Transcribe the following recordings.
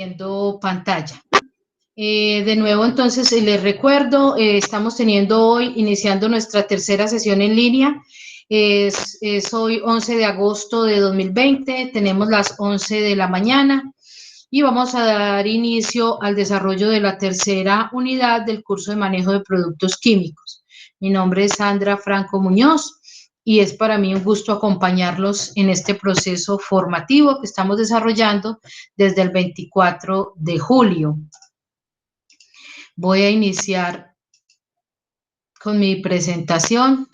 Viendo pantalla. De nuevo, entonces, les recuerdo, estamos teniendo hoy, iniciando nuestra tercera sesión en línea. Es hoy 11 de agosto de 2020, tenemos las 11 de la mañana y vamos a dar inicio al desarrollo de la tercera unidad del curso de manejo de productos químicos. Mi nombre es Sandra Franco Muñoz y es para mí un gusto acompañarlos en este proceso formativo que estamos desarrollando desde el 24 de julio. Voy a iniciar con mi presentación.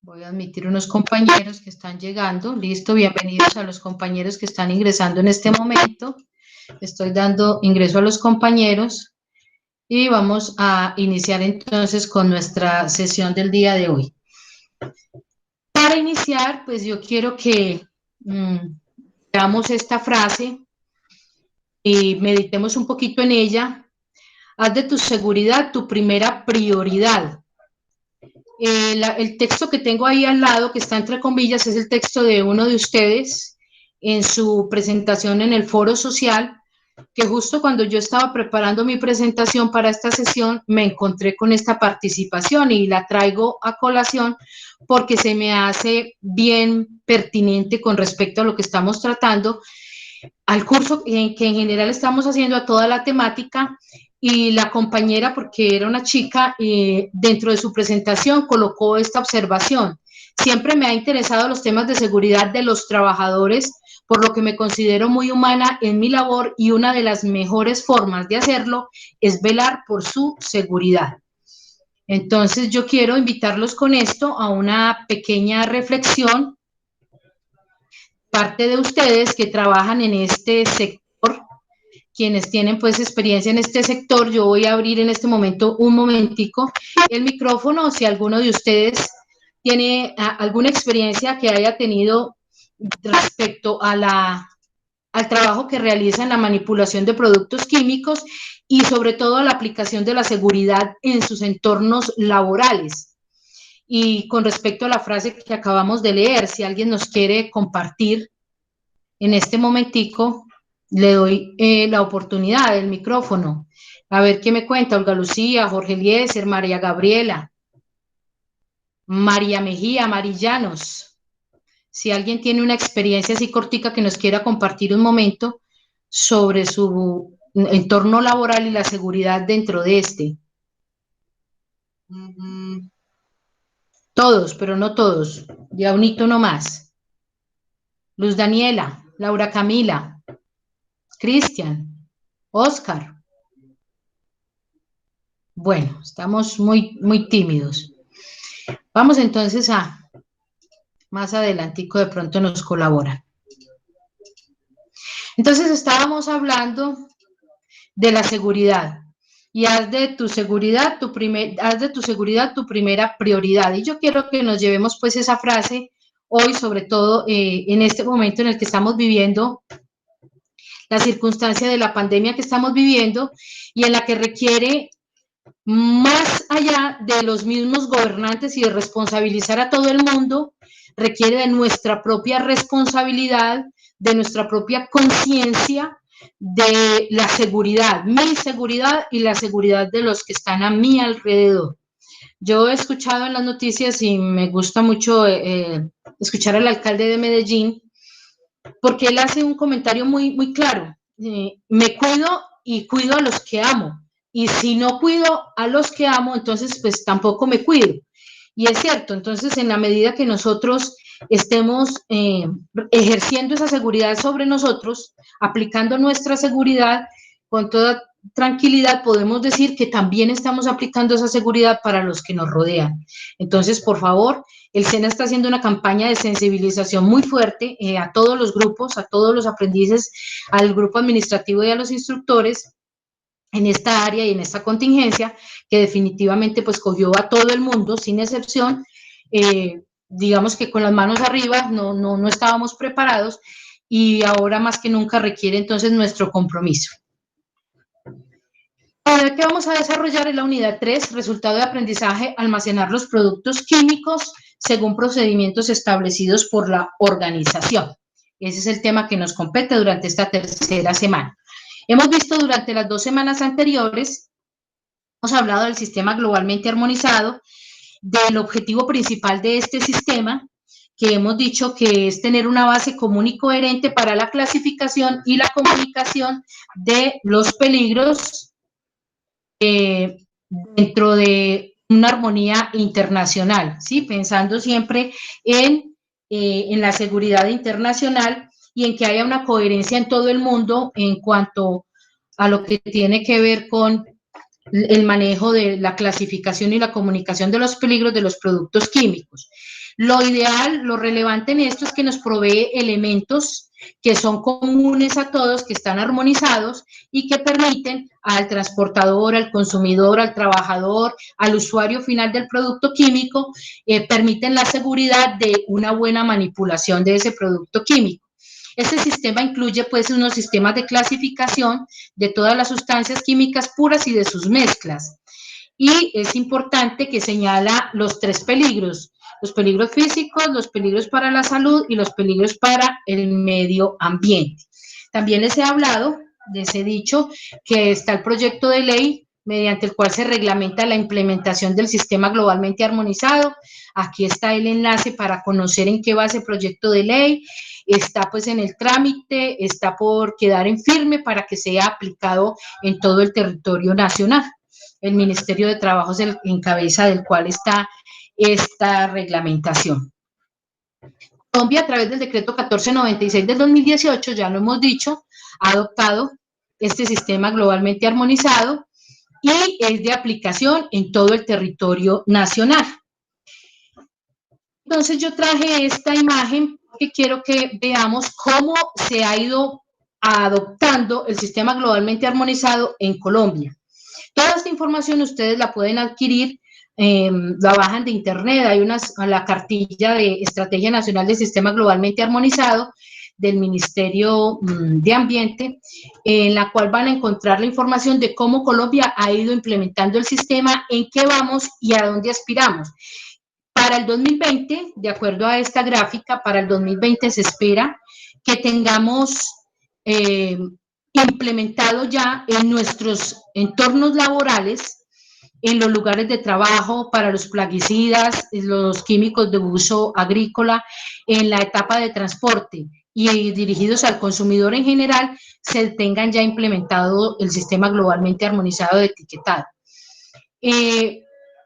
Voy a admitir unos compañeros que están llegando. Listo, bienvenidos a los compañeros que están ingresando en este momento. Estoy dando ingreso a los compañeros y vamos a iniciar entonces con nuestra sesión del día de hoy. Para iniciar, pues yo quiero que veamos esta frase y meditemos un poquito en ella. Haz de tu seguridad tu primera prioridad. El texto que tengo ahí al lado, que está entre comillas, es el texto de uno de ustedes en su presentación en el foro social, que justo cuando yo estaba preparando mi presentación para esta sesión, me encontré con esta participación y la traigo a colación porque se me hace bien pertinente con respecto a lo que estamos tratando, al curso que en general estamos haciendo, a toda la temática. Y la compañera, porque era una chica, dentro de su presentación colocó esta observación: siempre me ha interesado los temas de seguridad de los trabajadores, por lo que me considero muy humana en mi labor y una de las mejores formas de hacerlo es velar por su seguridad. Entonces yo quiero invitarlos con esto a una pequeña reflexión. Parte de ustedes que trabajan en este sector, quienes tienen pues experiencia en este sector, yo voy a abrir en este momento un momentico el micrófono, si alguno de ustedes tiene alguna experiencia que haya tenido respecto a al trabajo que realiza en la manipulación de productos químicos y sobre todo a la aplicación de la seguridad en sus entornos laborales. Y con respecto a la frase que acabamos de leer, si alguien nos quiere compartir en este momentico, le doy la oportunidad del micrófono. A ver qué me cuenta Olga Lucía, Jorge Eliezer, María Gabriela, María Mejía, Marillanos. Si alguien tiene una experiencia así cortica que nos quiera compartir un momento sobre su entorno laboral y la seguridad dentro de este. Todos, pero no todos. Ya un hito nomás. Luz Daniela, Laura Camila, Cristian, Oscar. Bueno, estamos muy tímidos. Vamos entonces a, más adelantico de pronto nos colaboran. Entonces estábamos hablando de la seguridad y haz de tu seguridad tu primera prioridad. Y yo quiero que nos llevemos pues esa frase hoy, sobre todo en este momento en el que estamos viviendo, la circunstancia de la pandemia que estamos viviendo y en la que requiere, más allá de los mismos gobernantes y de responsabilizar a todo el mundo, requiere de nuestra propia responsabilidad, de nuestra propia conciencia, de la seguridad, mi seguridad y la seguridad de los que están a mi alrededor. Yo he escuchado en las noticias y me gusta mucho escuchar al alcalde de Medellín, porque él hace un comentario muy claro. Me cuido y cuido a los que amo. Y si no cuido a los que amo, entonces pues tampoco me cuido. Y es cierto, entonces en la medida que nosotros estemos ejerciendo esa seguridad sobre nosotros, aplicando nuestra seguridad con toda tranquilidad, podemos decir que también estamos aplicando esa seguridad para los que nos rodean. Entonces, por favor, el SENA está haciendo una campaña de sensibilización muy fuerte a todos los grupos, a todos los aprendices, al grupo administrativo y a los instructores en esta área y en esta contingencia, que definitivamente pues cogió a todo el mundo sin excepción. Digamos que con las manos arriba no estábamos preparados y ahora más que nunca requiere entonces nuestro compromiso. Ahora que vamos a desarrollar en la unidad 3, resultado de aprendizaje, almacenar los productos químicos según procedimientos establecidos por la organización. Ese es el tema que nos compete durante esta tercera semana. Hemos visto durante las 2 semanas anteriores, hemos hablado del sistema globalmente armonizado, del objetivo principal de este sistema, que hemos dicho que es tener una base común y coherente para la clasificación y la comunicación de los peligros dentro de una armonía internacional, ¿sí? Pensando siempre en la seguridad internacional y en que haya una coherencia en todo el mundo en cuanto a lo que tiene que ver con el manejo de la clasificación y la comunicación de los peligros de los productos químicos. Lo ideal, lo relevante en esto es que nos provee elementos que son comunes a todos, que están armonizados y que permiten al transportador, al consumidor, al trabajador, al usuario final del producto químico, permiten la seguridad de una buena manipulación de ese producto químico. Este sistema incluye pues unos sistemas de clasificación de todas las sustancias químicas puras y de sus mezclas. Y es importante que señala los 3 peligros: los peligros físicos, los peligros para la salud y los peligros para el medio ambiente. También les he hablado, les he dicho que está el proyecto de ley mediante el cual se reglamenta la implementación del sistema globalmente armonizado. Aquí está el enlace para conocer en qué va ese proyecto de ley. Está pues en el trámite, está por quedar en firme para que sea aplicado en todo el territorio nacional. El Ministerio de Trabajo es el en cabeza del cual está esta reglamentación. Colombia, a través del decreto 1496 del 2018, ya lo hemos dicho, ha adoptado este sistema globalmente armonizado y es de aplicación en todo el territorio nacional. Entonces yo traje esta imagen porque quiero que veamos cómo se ha ido adoptando el sistema globalmente armonizado en Colombia. Toda esta información ustedes la pueden adquirir, la bajan de internet, hay la cartilla de Estrategia Nacional del Sistema Globalmente Armonizado del Ministerio de Ambiente, en la cual van a encontrar la información de cómo Colombia ha ido implementando el sistema, en qué vamos y a dónde aspiramos. Para el 2020, de acuerdo a esta gráfica, para el 2020 se espera que tengamos implementado ya en nuestros entornos laborales, en los lugares de trabajo, para los plaguicidas, los químicos de uso agrícola, en la etapa de transporte y dirigidos al consumidor en general, se tengan ya implementado el sistema globalmente armonizado de etiquetado.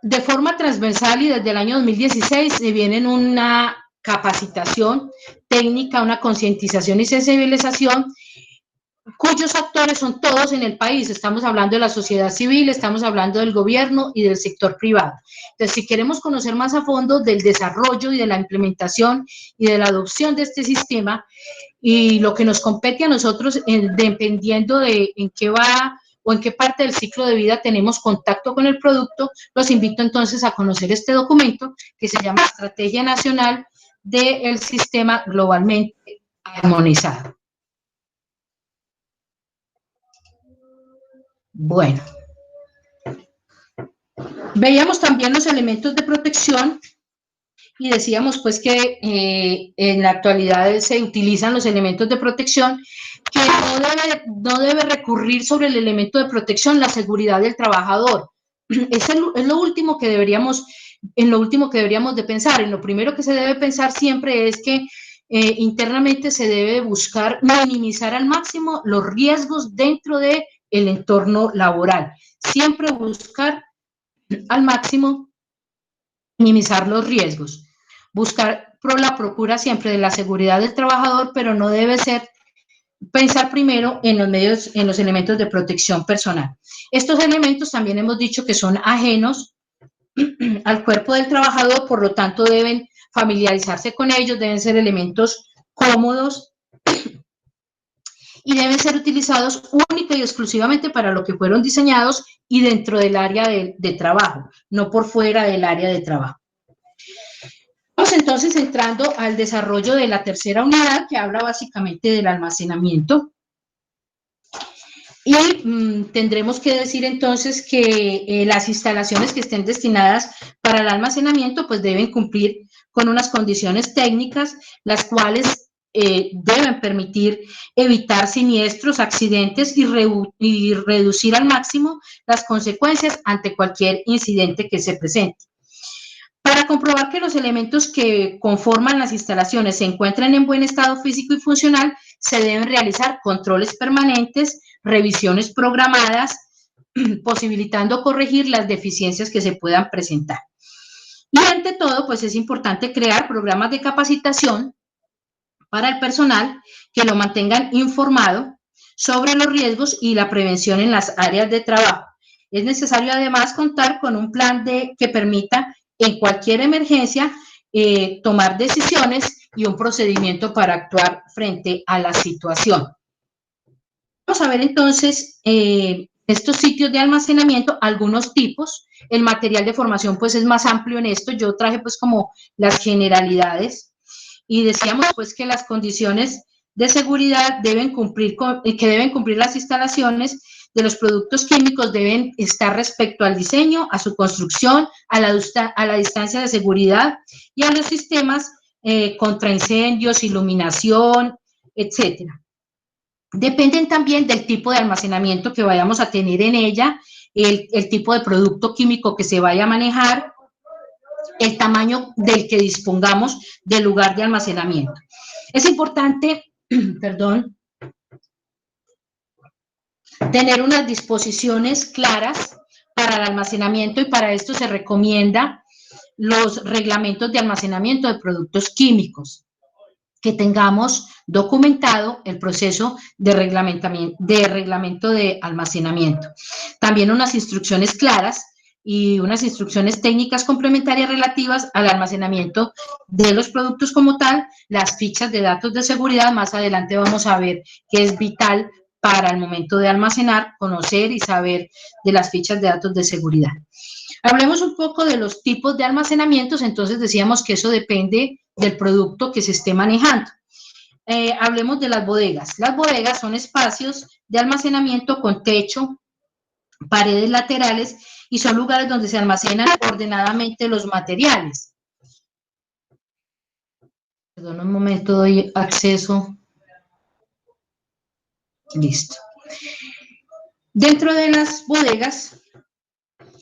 De forma transversal y desde el año 2016 se viene en una capacitación técnica, una concientización y sensibilización cuyos actores son todos en el país. Estamos hablando de la sociedad civil, estamos hablando del gobierno y del sector privado. Entonces, si queremos conocer más a fondo del desarrollo y de la implementación y de la adopción de este sistema y lo que nos compete a nosotros, dependiendo de en qué va o en qué parte del ciclo de vida tenemos contacto con el producto, los invito entonces a conocer este documento que se llama Estrategia Nacional del Sistema Globalmente Armonizado. Bueno, veíamos también los elementos de protección y decíamos pues que en la actualidad se utilizan los elementos de protección, que no debe recurrir sobre el elemento de protección la seguridad del trabajador. Es lo último que deberíamos, de pensar. En lo primero que se debe pensar siempre es que internamente se debe buscar minimizar al máximo los riesgos dentro del entorno laboral. Siempre buscar al máximo minimizar los riesgos. Buscar la procura siempre de la seguridad del trabajador, pero no debe ser pensar primero en los elementos de protección personal. Estos elementos también hemos dicho que son ajenos al cuerpo del trabajador, por lo tanto deben familiarizarse con ellos, deben ser elementos cómodos y deben ser utilizados única y exclusivamente para lo que fueron diseñados y dentro del área de trabajo, no por fuera del área de trabajo. Vamos entonces entrando al desarrollo de la tercera unidad, que habla básicamente del almacenamiento. Y tendremos que decir entonces que las instalaciones que estén destinadas para el almacenamiento pues deben cumplir con unas condiciones técnicas, las cuales deben permitir evitar siniestros, accidentes y reducir al máximo las consecuencias ante cualquier incidente que se presente. Para comprobar que los elementos que conforman las instalaciones se encuentran en buen estado físico y funcional, se deben realizar controles permanentes, revisiones programadas, posibilitando corregir las deficiencias que se puedan presentar. Y ante todo, pues es importante crear programas de capacitación para el personal que lo mantengan informado sobre los riesgos y la prevención en las áreas de trabajo. Es necesario además contar con un plan que permita en cualquier emergencia tomar decisiones y un procedimiento para actuar frente a la situación. Vamos a ver entonces estos sitios de almacenamiento, algunos tipos. El material de formación pues es más amplio en esto. Yo traje pues como las generalidades. Y decíamos pues que las condiciones de seguridad deben cumplir las instalaciones de los productos químicos deben estar respecto al diseño, a su construcción, a la distancia de seguridad y a los sistemas contra incendios, iluminación, etcétera. Dependen también del tipo de almacenamiento que vayamos a tener en ella, el tipo de producto químico que se vaya a manejar, el tamaño del que dispongamos del lugar de almacenamiento. Es importante, perdón, tener unas disposiciones claras para el almacenamiento y para esto se recomienda los reglamentos de almacenamiento de productos químicos, que tengamos documentado el proceso de reglamento de almacenamiento. También unas instrucciones claras y unas instrucciones técnicas complementarias relativas al almacenamiento de los productos como tal, las fichas de datos de seguridad, más adelante vamos a ver que es vital para el momento de almacenar, conocer y saber de las fichas de datos de seguridad. Hablemos un poco de los tipos de almacenamientos, entonces decíamos que eso depende del producto que se esté manejando. Hablemos de las bodegas. Las bodegas son espacios de almacenamiento con techo, paredes laterales y son lugares donde se almacenan ordenadamente los materiales. Perdón, un momento, doy acceso. Listo. Dentro de las bodegas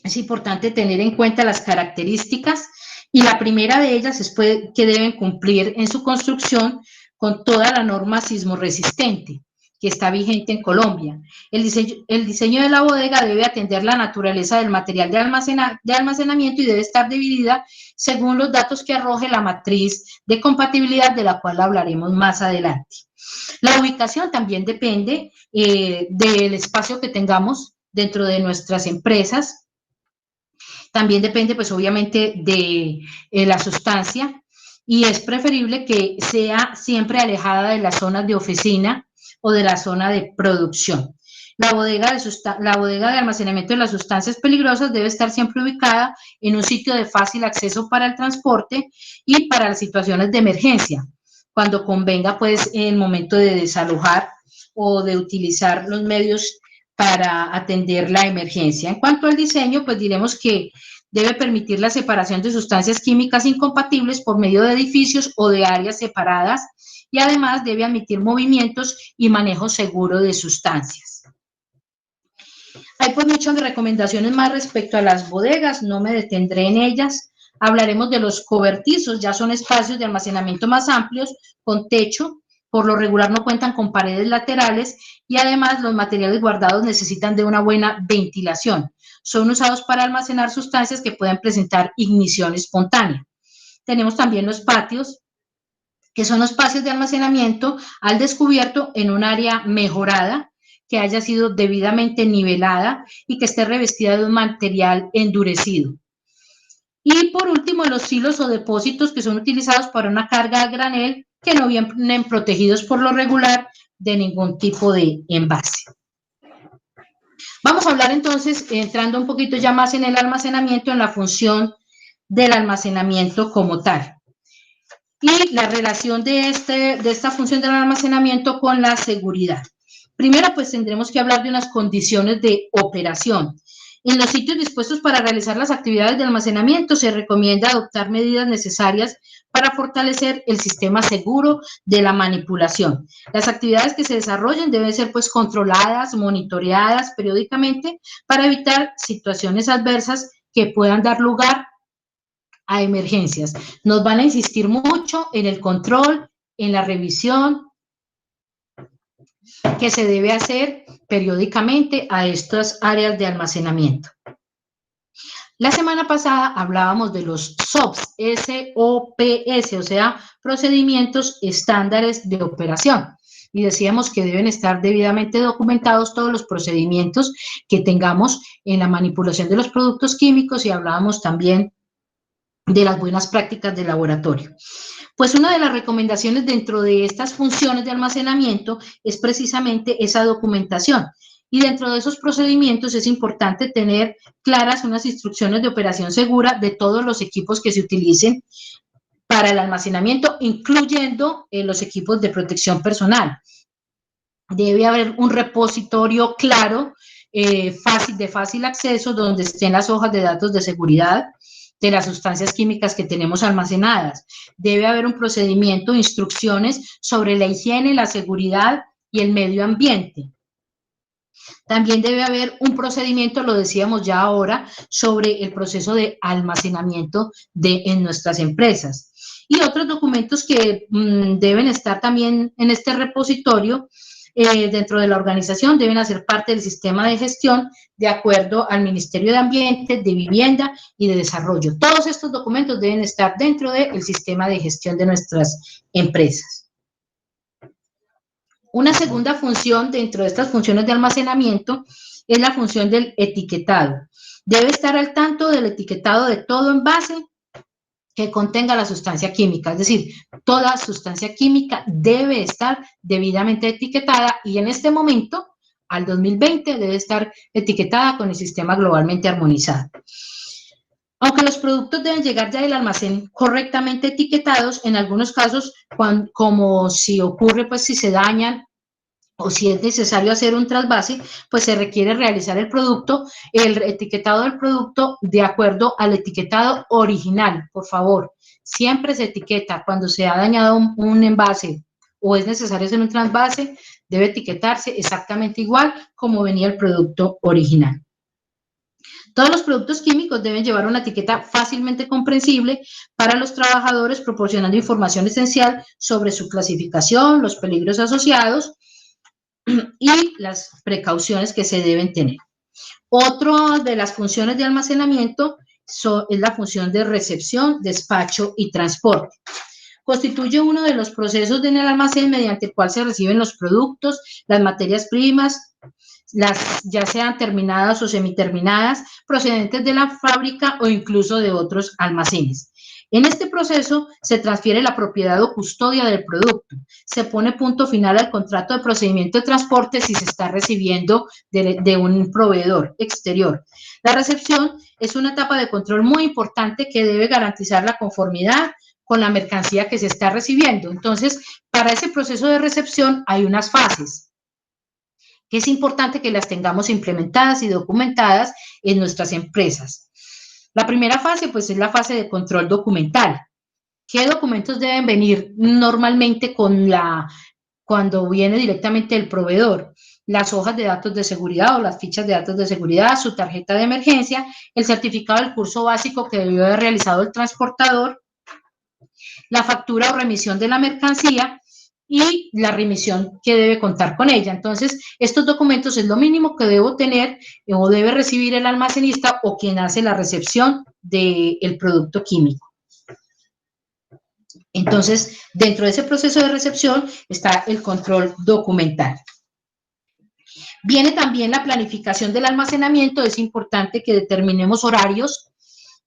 es importante tener en cuenta las características y la primera de ellas es que deben cumplir en su construcción con toda la norma sismorresistente que está vigente en Colombia. El diseño de la bodega debe atender la naturaleza del material de almacenamiento y debe estar dividida según los datos que arroje la matriz de compatibilidad, de la cual hablaremos más adelante. La ubicación también depende del espacio que tengamos dentro de nuestras empresas. También depende, pues, obviamente, de la sustancia y es preferible que sea siempre alejada de las zonas de oficina o de la zona de producción. La bodega de almacenamiento de las sustancias peligrosas debe estar siempre ubicada en un sitio de fácil acceso para el transporte y para las situaciones de emergencia, cuando convenga, pues, en el momento de desalojar o de utilizar los medios para atender la emergencia. En cuanto al diseño, pues diremos que debe permitir la separación de sustancias químicas incompatibles por medio de edificios o de áreas separadas y además debe admitir movimientos y manejo seguro de sustancias. Hay pues muchas recomendaciones más respecto a las bodegas, no me detendré en ellas. Hablaremos de los cobertizos, ya son espacios de almacenamiento más amplios, con techo, por lo regular no cuentan con paredes laterales y además los materiales guardados necesitan de una buena ventilación. Son usados para almacenar sustancias que pueden presentar ignición espontánea. Tenemos también los patios, que son los espacios de almacenamiento al descubierto en un área mejorada, que haya sido debidamente nivelada y que esté revestida de un material endurecido. Y por último, los silos o depósitos que son utilizados para una carga a granel que no vienen protegidos por lo regular de ningún tipo de envase. Vamos a hablar entonces, entrando un poquito ya más en el almacenamiento, en la función del almacenamiento como tal. Y la relación de esta función del almacenamiento con la seguridad. Primero, pues tendremos que hablar de unas condiciones de operación. En los sitios dispuestos para realizar las actividades de almacenamiento se recomienda adoptar medidas necesarias para fortalecer el sistema seguro de la manipulación. Las actividades que se desarrollen deben ser pues controladas, monitoreadas periódicamente para evitar situaciones adversas que puedan dar lugar a emergencias. Nos van a insistir mucho en el control, en la revisión que se debe hacer periódicamente a estas áreas de almacenamiento. La semana pasada hablábamos de los SOPs, S-O-P-S, o sea, procedimientos estándares de operación. Y decíamos que deben estar debidamente documentados todos los procedimientos que tengamos en la manipulación de los productos químicos y hablábamos también de las buenas prácticas de laboratorio. Pues una de las recomendaciones dentro de estas funciones de almacenamiento es precisamente esa documentación. Y dentro de esos procedimientos es importante tener claras unas instrucciones de operación segura de todos los equipos que se utilicen para el almacenamiento, incluyendo los equipos de protección personal. Debe haber un repositorio claro, de fácil acceso, donde estén las hojas de datos de seguridad de las sustancias químicas que tenemos almacenadas. Debe haber un procedimiento, instrucciones sobre la higiene, la seguridad y el medio ambiente. También debe haber un procedimiento, lo decíamos ya ahora, sobre el proceso de almacenamiento en nuestras empresas. Y otros documentos que deben estar también en este repositorio dentro de la organización deben hacer parte del sistema de gestión de acuerdo al Ministerio de Ambiente, de Vivienda y de Desarrollo. Todos estos documentos deben estar dentro del sistema de gestión de nuestras empresas. Una segunda función dentro de estas funciones de almacenamiento es la función del etiquetado. Debe estar al tanto del etiquetado de todo envase que contenga la sustancia química, es decir, toda sustancia química debe estar debidamente etiquetada y en este momento, al 2020, debe estar etiquetada con el sistema globalmente armonizado. Aunque los productos deben llegar ya del almacén correctamente etiquetados, en algunos casos, como si ocurre, pues si se dañan o si es necesario hacer un trasvase, pues se requiere realizar el etiquetado del producto de acuerdo al etiquetado original, por favor. Siempre se etiqueta cuando se ha dañado un envase o es necesario hacer un trasvase, debe etiquetarse exactamente igual como venía el producto original. Todos los productos químicos deben llevar una etiqueta fácilmente comprensible para los trabajadores, proporcionando información esencial sobre su clasificación, los peligros asociados y las precauciones que se deben tener. Otra de las funciones de almacenamiento es la función de recepción, despacho y transporte. Constituye uno de los procesos en el almacén mediante el cual se reciben los productos, las materias primas, ya sean terminadas o semiterminadas, procedentes de la fábrica o incluso de otros almacenes. En este proceso se transfiere la propiedad o custodia del producto, se pone punto final al contrato de procedimiento de transporte si se está recibiendo de un proveedor exterior. La recepción es una etapa de control muy importante que debe garantizar la conformidad con la mercancía que se está recibiendo. Entonces, para ese proceso de recepción hay unas fases que es importante que las tengamos implementadas y documentadas en nuestras empresas. La primera fase, pues, es la fase de control documental. ¿Qué documentos deben venir normalmente cuando viene directamente el proveedor? Las hojas de datos de seguridad o las fichas de datos de seguridad, su tarjeta de emergencia, el certificado del curso básico que debió haber realizado el transportador, la factura o remisión de la mercancía y la remisión que debe contar con ella. Entonces, estos documentos es lo mínimo que debo tener o debe recibir el almacenista o quien hace la recepción del producto químico. Entonces, dentro de ese proceso de recepción está el control documental. Viene también la planificación del almacenamiento. Es importante que determinemos horarios,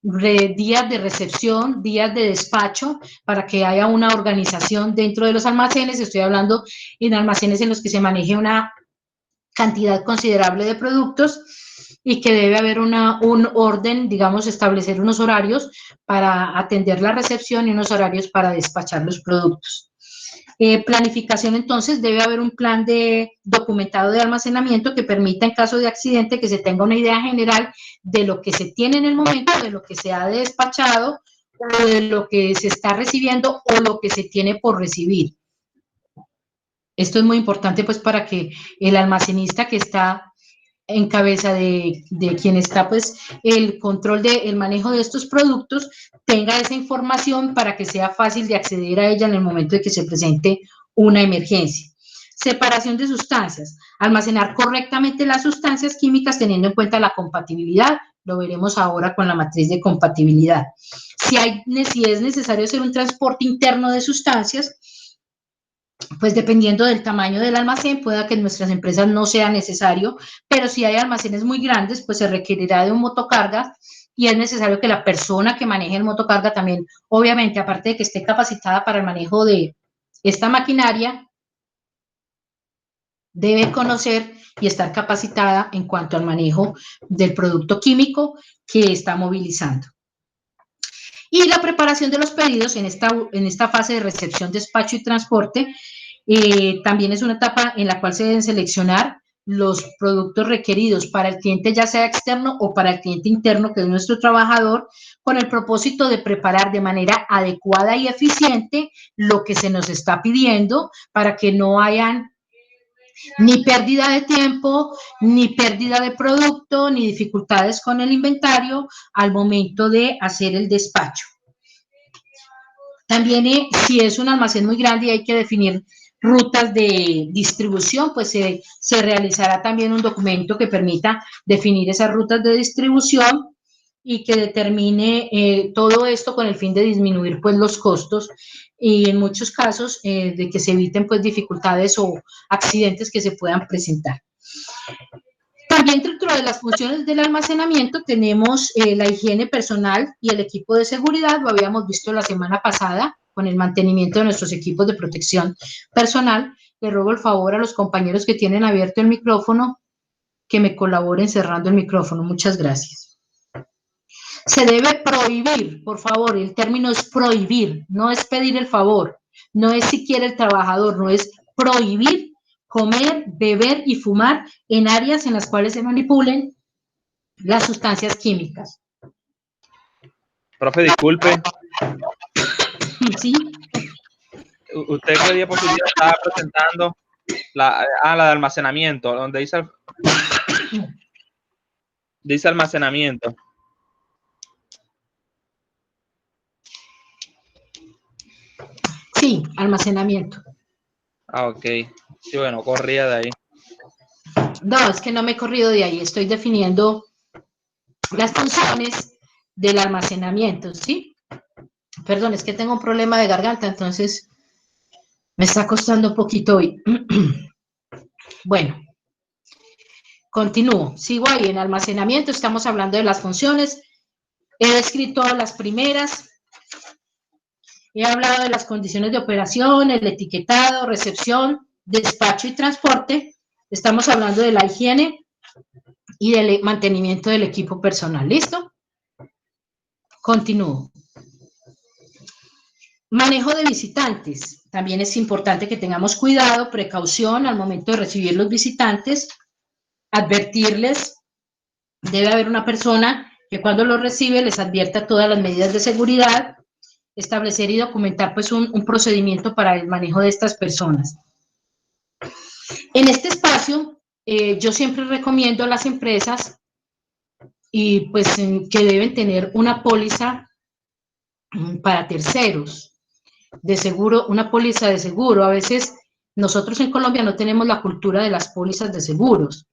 días de recepción, días de despacho, para que haya una organización dentro de los almacenes. Estoy hablando en almacenes en los que se maneje una cantidad considerable de productos y que debe haber un orden, digamos, establecer unos horarios para atender la recepción y unos horarios para despachar los productos. Planificación, entonces, debe haber un plan documentado de almacenamiento que permita, en caso de accidente, que se tenga una idea general de lo que se tiene en el momento, de lo que se ha despachado, o de lo que se está recibiendo, o lo que se tiene por recibir. Esto es muy importante, pues, para que el almacenista que está en cabeza de quien está, pues, el control del manejo de estos productos, tenga esa información para que sea fácil de acceder a ella en el momento de que se presente una emergencia. Separación de sustancias. Almacenar correctamente las sustancias químicas teniendo en cuenta la compatibilidad. Lo veremos ahora con la matriz de compatibilidad. Si es necesario hacer un transporte interno de sustancias, pues dependiendo del tamaño del almacén, pueda que en nuestras empresas no sea necesario, pero si hay almacenes muy grandes, pues se requerirá de un motocarga y es necesario que la persona que maneje el motocarga también, obviamente, aparte de que esté capacitada para el manejo de esta maquinaria, debe conocer y estar capacitada en cuanto al manejo del producto químico que está movilizando. Y la preparación de los pedidos en esta fase de recepción, despacho y transporte, también es una etapa en la cual se deben seleccionar los productos requeridos para el cliente, ya sea externo o para el cliente interno, que es nuestro trabajador, con el propósito de preparar de manera adecuada y eficiente lo que se nos está pidiendo para que no hayan ni pérdida de tiempo, ni pérdida de producto, ni dificultades con el inventario al momento de hacer el despacho. También, si es un almacén muy grande y hay que definir rutas de distribución, pues se realizará también un documento que permita definir esas rutas de distribución y que determine todo esto con el fin de disminuir, pues, los costos y en muchos casos de que se eviten, pues, dificultades o accidentes que se puedan presentar. También dentro de las funciones del almacenamiento tenemos la higiene personal y el equipo de seguridad. Lo habíamos visto la semana pasada con el mantenimiento de nuestros equipos de protección personal. Le ruego el favor a los compañeros que tienen abierto el micrófono que me colaboren cerrando el micrófono. Muchas gracias. Se debe prohibir, por favor, el término es prohibir, no es pedir el favor, no es si quiere el trabajador, no es prohibir comer, beber y fumar en áreas en las cuales se manipulen las sustancias químicas. Profe, disculpe. ¿Sí? ¿Usted qué diapositiva estaba presentando? La de almacenamiento, donde dice almacenamiento. Sí, almacenamiento. Ah, ok. Sí, bueno, corría de ahí. No, es que no me he corrido de ahí, estoy definiendo las funciones del almacenamiento, ¿sí? Perdón, es que tengo un problema de garganta, entonces me está costando un poquito hoy. Bueno, continúo. Sigo ahí en almacenamiento, estamos hablando de las funciones. He descrito las primeras. He hablado de las condiciones de operación, el etiquetado, recepción, despacho y transporte. Estamos hablando de la higiene y del mantenimiento del equipo personal. ¿Listo? Continúo. Manejo de visitantes. También es importante que tengamos cuidado, precaución al momento de recibir los visitantes, advertirles. Debe haber una persona que cuando los recibe les advierta todas las medidas de seguridad, establecer y documentar, pues, un procedimiento para el manejo de estas personas. En este espacio, yo siempre recomiendo a las empresas y pues que deben tener una póliza para terceros de seguro, una póliza de seguro. A veces nosotros en Colombia no tenemos la cultura de las pólizas de seguros,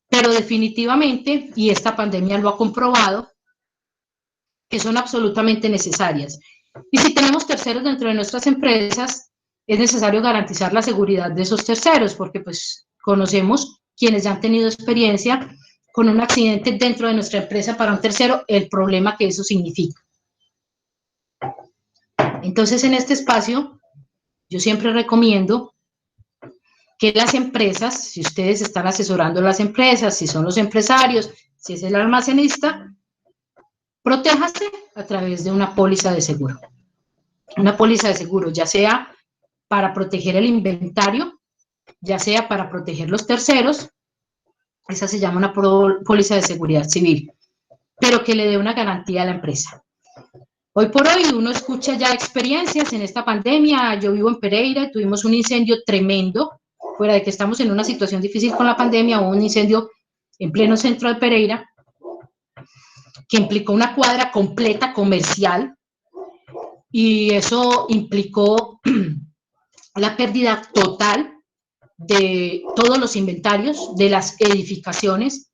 pero definitivamente, y esta pandemia lo ha comprobado, que son absolutamente necesarias. Y si tenemos terceros dentro de nuestras empresas, es necesario garantizar la seguridad de esos terceros, porque pues conocemos quienes ya han tenido experiencia con un accidente dentro de nuestra empresa para un tercero, el problema que eso significa. Entonces, en este espacio, yo siempre recomiendo que las empresas, si ustedes están asesorando a las empresas, si son los empresarios, si es el almacenista, protéjase a través de una póliza de seguro. Una póliza de seguro, ya sea para proteger el inventario, ya sea para proteger los terceros, esa se llama una póliza de seguridad civil, pero que le dé una garantía a la empresa. Hoy por hoy uno escucha ya experiencias en esta pandemia. Yo vivo en Pereira y tuvimos un incendio tremendo, fuera de que estamos en una situación difícil con la pandemia, hubo un incendio en pleno centro de Pereira que implicó una cuadra completa comercial y eso implicó la pérdida total de todos los inventarios de las edificaciones.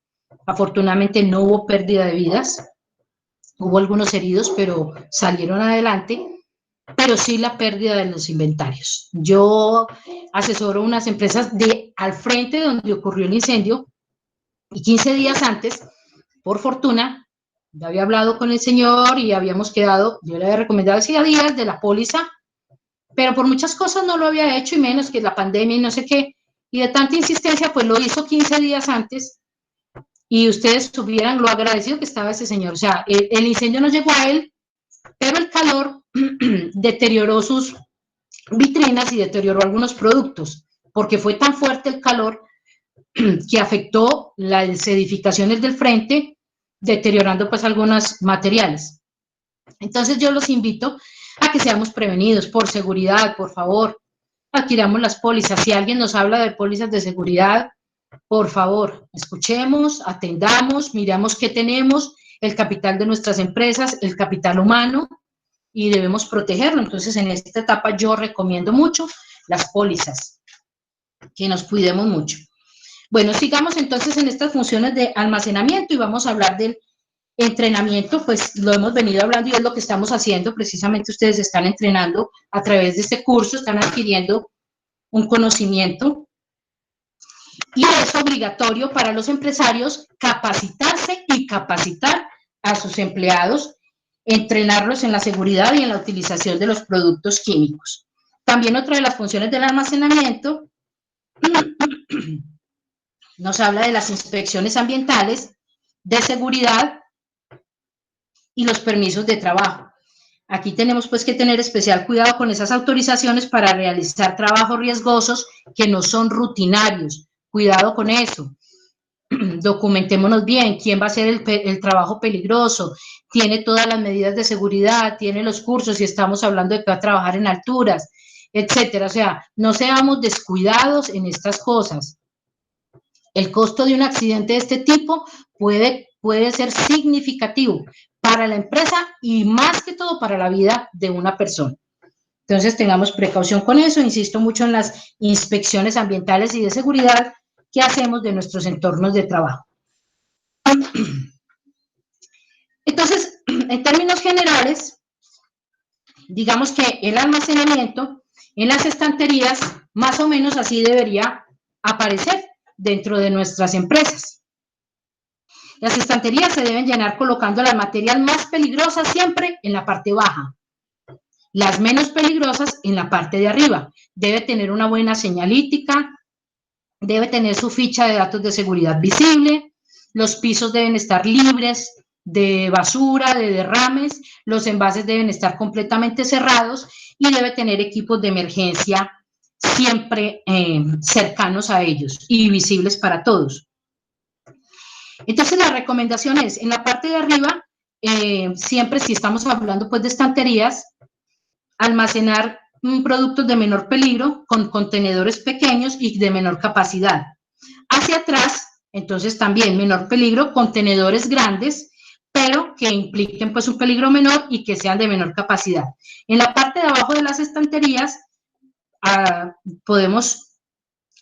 Afortunadamente no hubo pérdida de vidas, hubo algunos heridos, pero salieron adelante, pero sí la pérdida de los inventarios. Yo asesoro unas empresas de al frente donde ocurrió el incendio y 15 días antes, por fortuna, ya había hablado con el señor y habíamos quedado, yo le había recomendado 10 días de la póliza, pero por muchas cosas no lo había hecho y menos que la pandemia y no sé qué, y de tanta insistencia pues lo hizo 15 días antes y ustedes supieran lo agradecido que estaba ese señor. O sea, el incendio no llegó a él, pero el calor deterioró sus vitrinas y deterioró algunos productos, porque fue tan fuerte el calor que afectó las edificaciones del frente, deteriorando pues algunos materiales. Entonces yo los invito a que seamos prevenidos, por seguridad, por favor, adquiramos las pólizas. Si alguien nos habla de pólizas de seguridad, por favor, escuchemos, atendamos, miramos qué tenemos, el capital de nuestras empresas, el capital humano, y debemos protegerlo. Entonces, en esta etapa yo recomiendo mucho las pólizas, que nos cuidemos mucho. Bueno, sigamos entonces en estas funciones de almacenamiento y vamos a hablar del entrenamiento. Pues lo hemos venido hablando y es lo que estamos haciendo. Precisamente ustedes están entrenando a través de este curso, están adquiriendo un conocimiento y es obligatorio para los empresarios capacitarse y capacitar a sus empleados, entrenarlos en la seguridad y en la utilización de los productos químicos. También otra de las funciones del almacenamiento nos habla de las inspecciones ambientales, de seguridad y los permisos de trabajo. Aquí tenemos pues que tener especial cuidado con esas autorizaciones para realizar trabajos riesgosos que no son rutinarios. Cuidado con eso. Documentémonos bien, quién va a hacer el trabajo peligroso, tiene todas las medidas de seguridad, tiene los cursos, si estamos hablando de que va a trabajar en alturas, etcétera. O sea, no seamos descuidados en estas cosas. El costo de un accidente de este tipo puede ser significativo para la empresa y más que todo para la vida de una persona. Entonces tengamos precaución con eso. Insisto mucho en las inspecciones ambientales y de seguridad que hacemos de nuestros entornos de trabajo. Entonces, en términos generales, digamos que el almacenamiento en las estanterías, más o menos así debería aparecer dentro de nuestras empresas. Las estanterías se deben llenar colocando las materias más peligrosas siempre en la parte baja, las menos peligrosas en la parte de arriba. Debe tener una buena señalítica, debe tener su ficha de datos de seguridad visible, los pisos deben estar libres de basura, de derrames, los envases deben estar completamente cerrados y debe tener equipos de emergencia siempre cercanos a ellos y visibles para todos. Entonces la recomendación es, en la parte de arriba, siempre si estamos hablando pues de estanterías, almacenar productos de menor peligro con contenedores pequeños y de menor capacidad. Hacia atrás, entonces también menor peligro, contenedores grandes, pero que impliquen pues un peligro menor y que sean de menor capacidad. En la parte de abajo de las estanterías podemos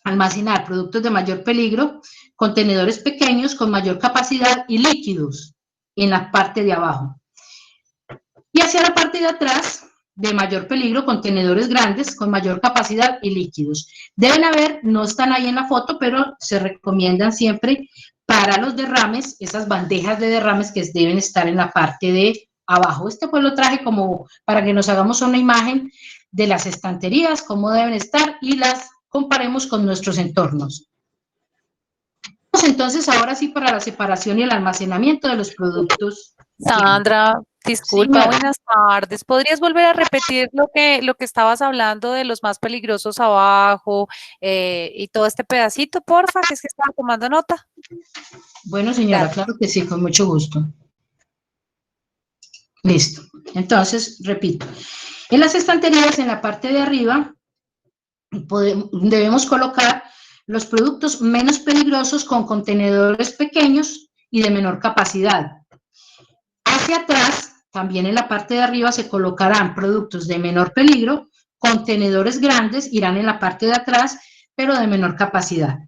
almacenar productos de mayor peligro, contenedores pequeños con mayor capacidad y líquidos en la parte de abajo. Y hacia la parte de atrás, de mayor peligro, contenedores grandes con mayor capacidad y líquidos. Deben haber, no están ahí en la foto, pero se recomiendan siempre para los derrames, esas bandejas de derrames que deben estar en la parte de abajo. Este pues lo traje como para que nos hagamos una imagen de las estanterías, cómo deben estar y las comparemos con nuestros entornos. Entonces, ahora sí para la separación y el almacenamiento de los productos. Sandra, Disculpa, Señora. buenas tardes. ¿Podrías volver a repetir lo que estabas hablando de los más peligrosos abajo y todo este pedacito, porfa, que es que estaba tomando nota? Bueno, señora, Gracias. claro que sí, con mucho gusto. Listo. Entonces, repito. En las estanterías, en la parte de arriba, debemos colocar los productos menos peligrosos con contenedores pequeños y de menor capacidad. Hacia atrás, también en la parte de arriba, se colocarán productos de menor peligro, contenedores grandes irán en la parte de atrás, pero de menor capacidad.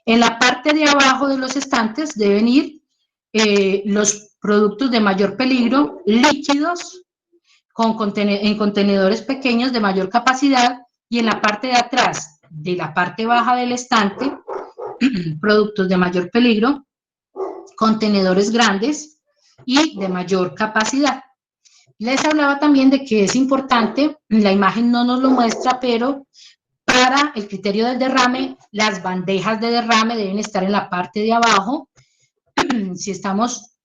En la parte de abajo de los estantes deben ir los productos de mayor peligro, líquidos, en contenedores pequeños de mayor capacidad, y en la parte de atrás de la parte baja del estante, productos de mayor peligro, contenedores grandes y de mayor capacidad. Les hablaba también de que es importante, la imagen no nos lo muestra, pero para el criterio del derrame, las bandejas de derrame deben estar en la parte de abajo. Si estamos,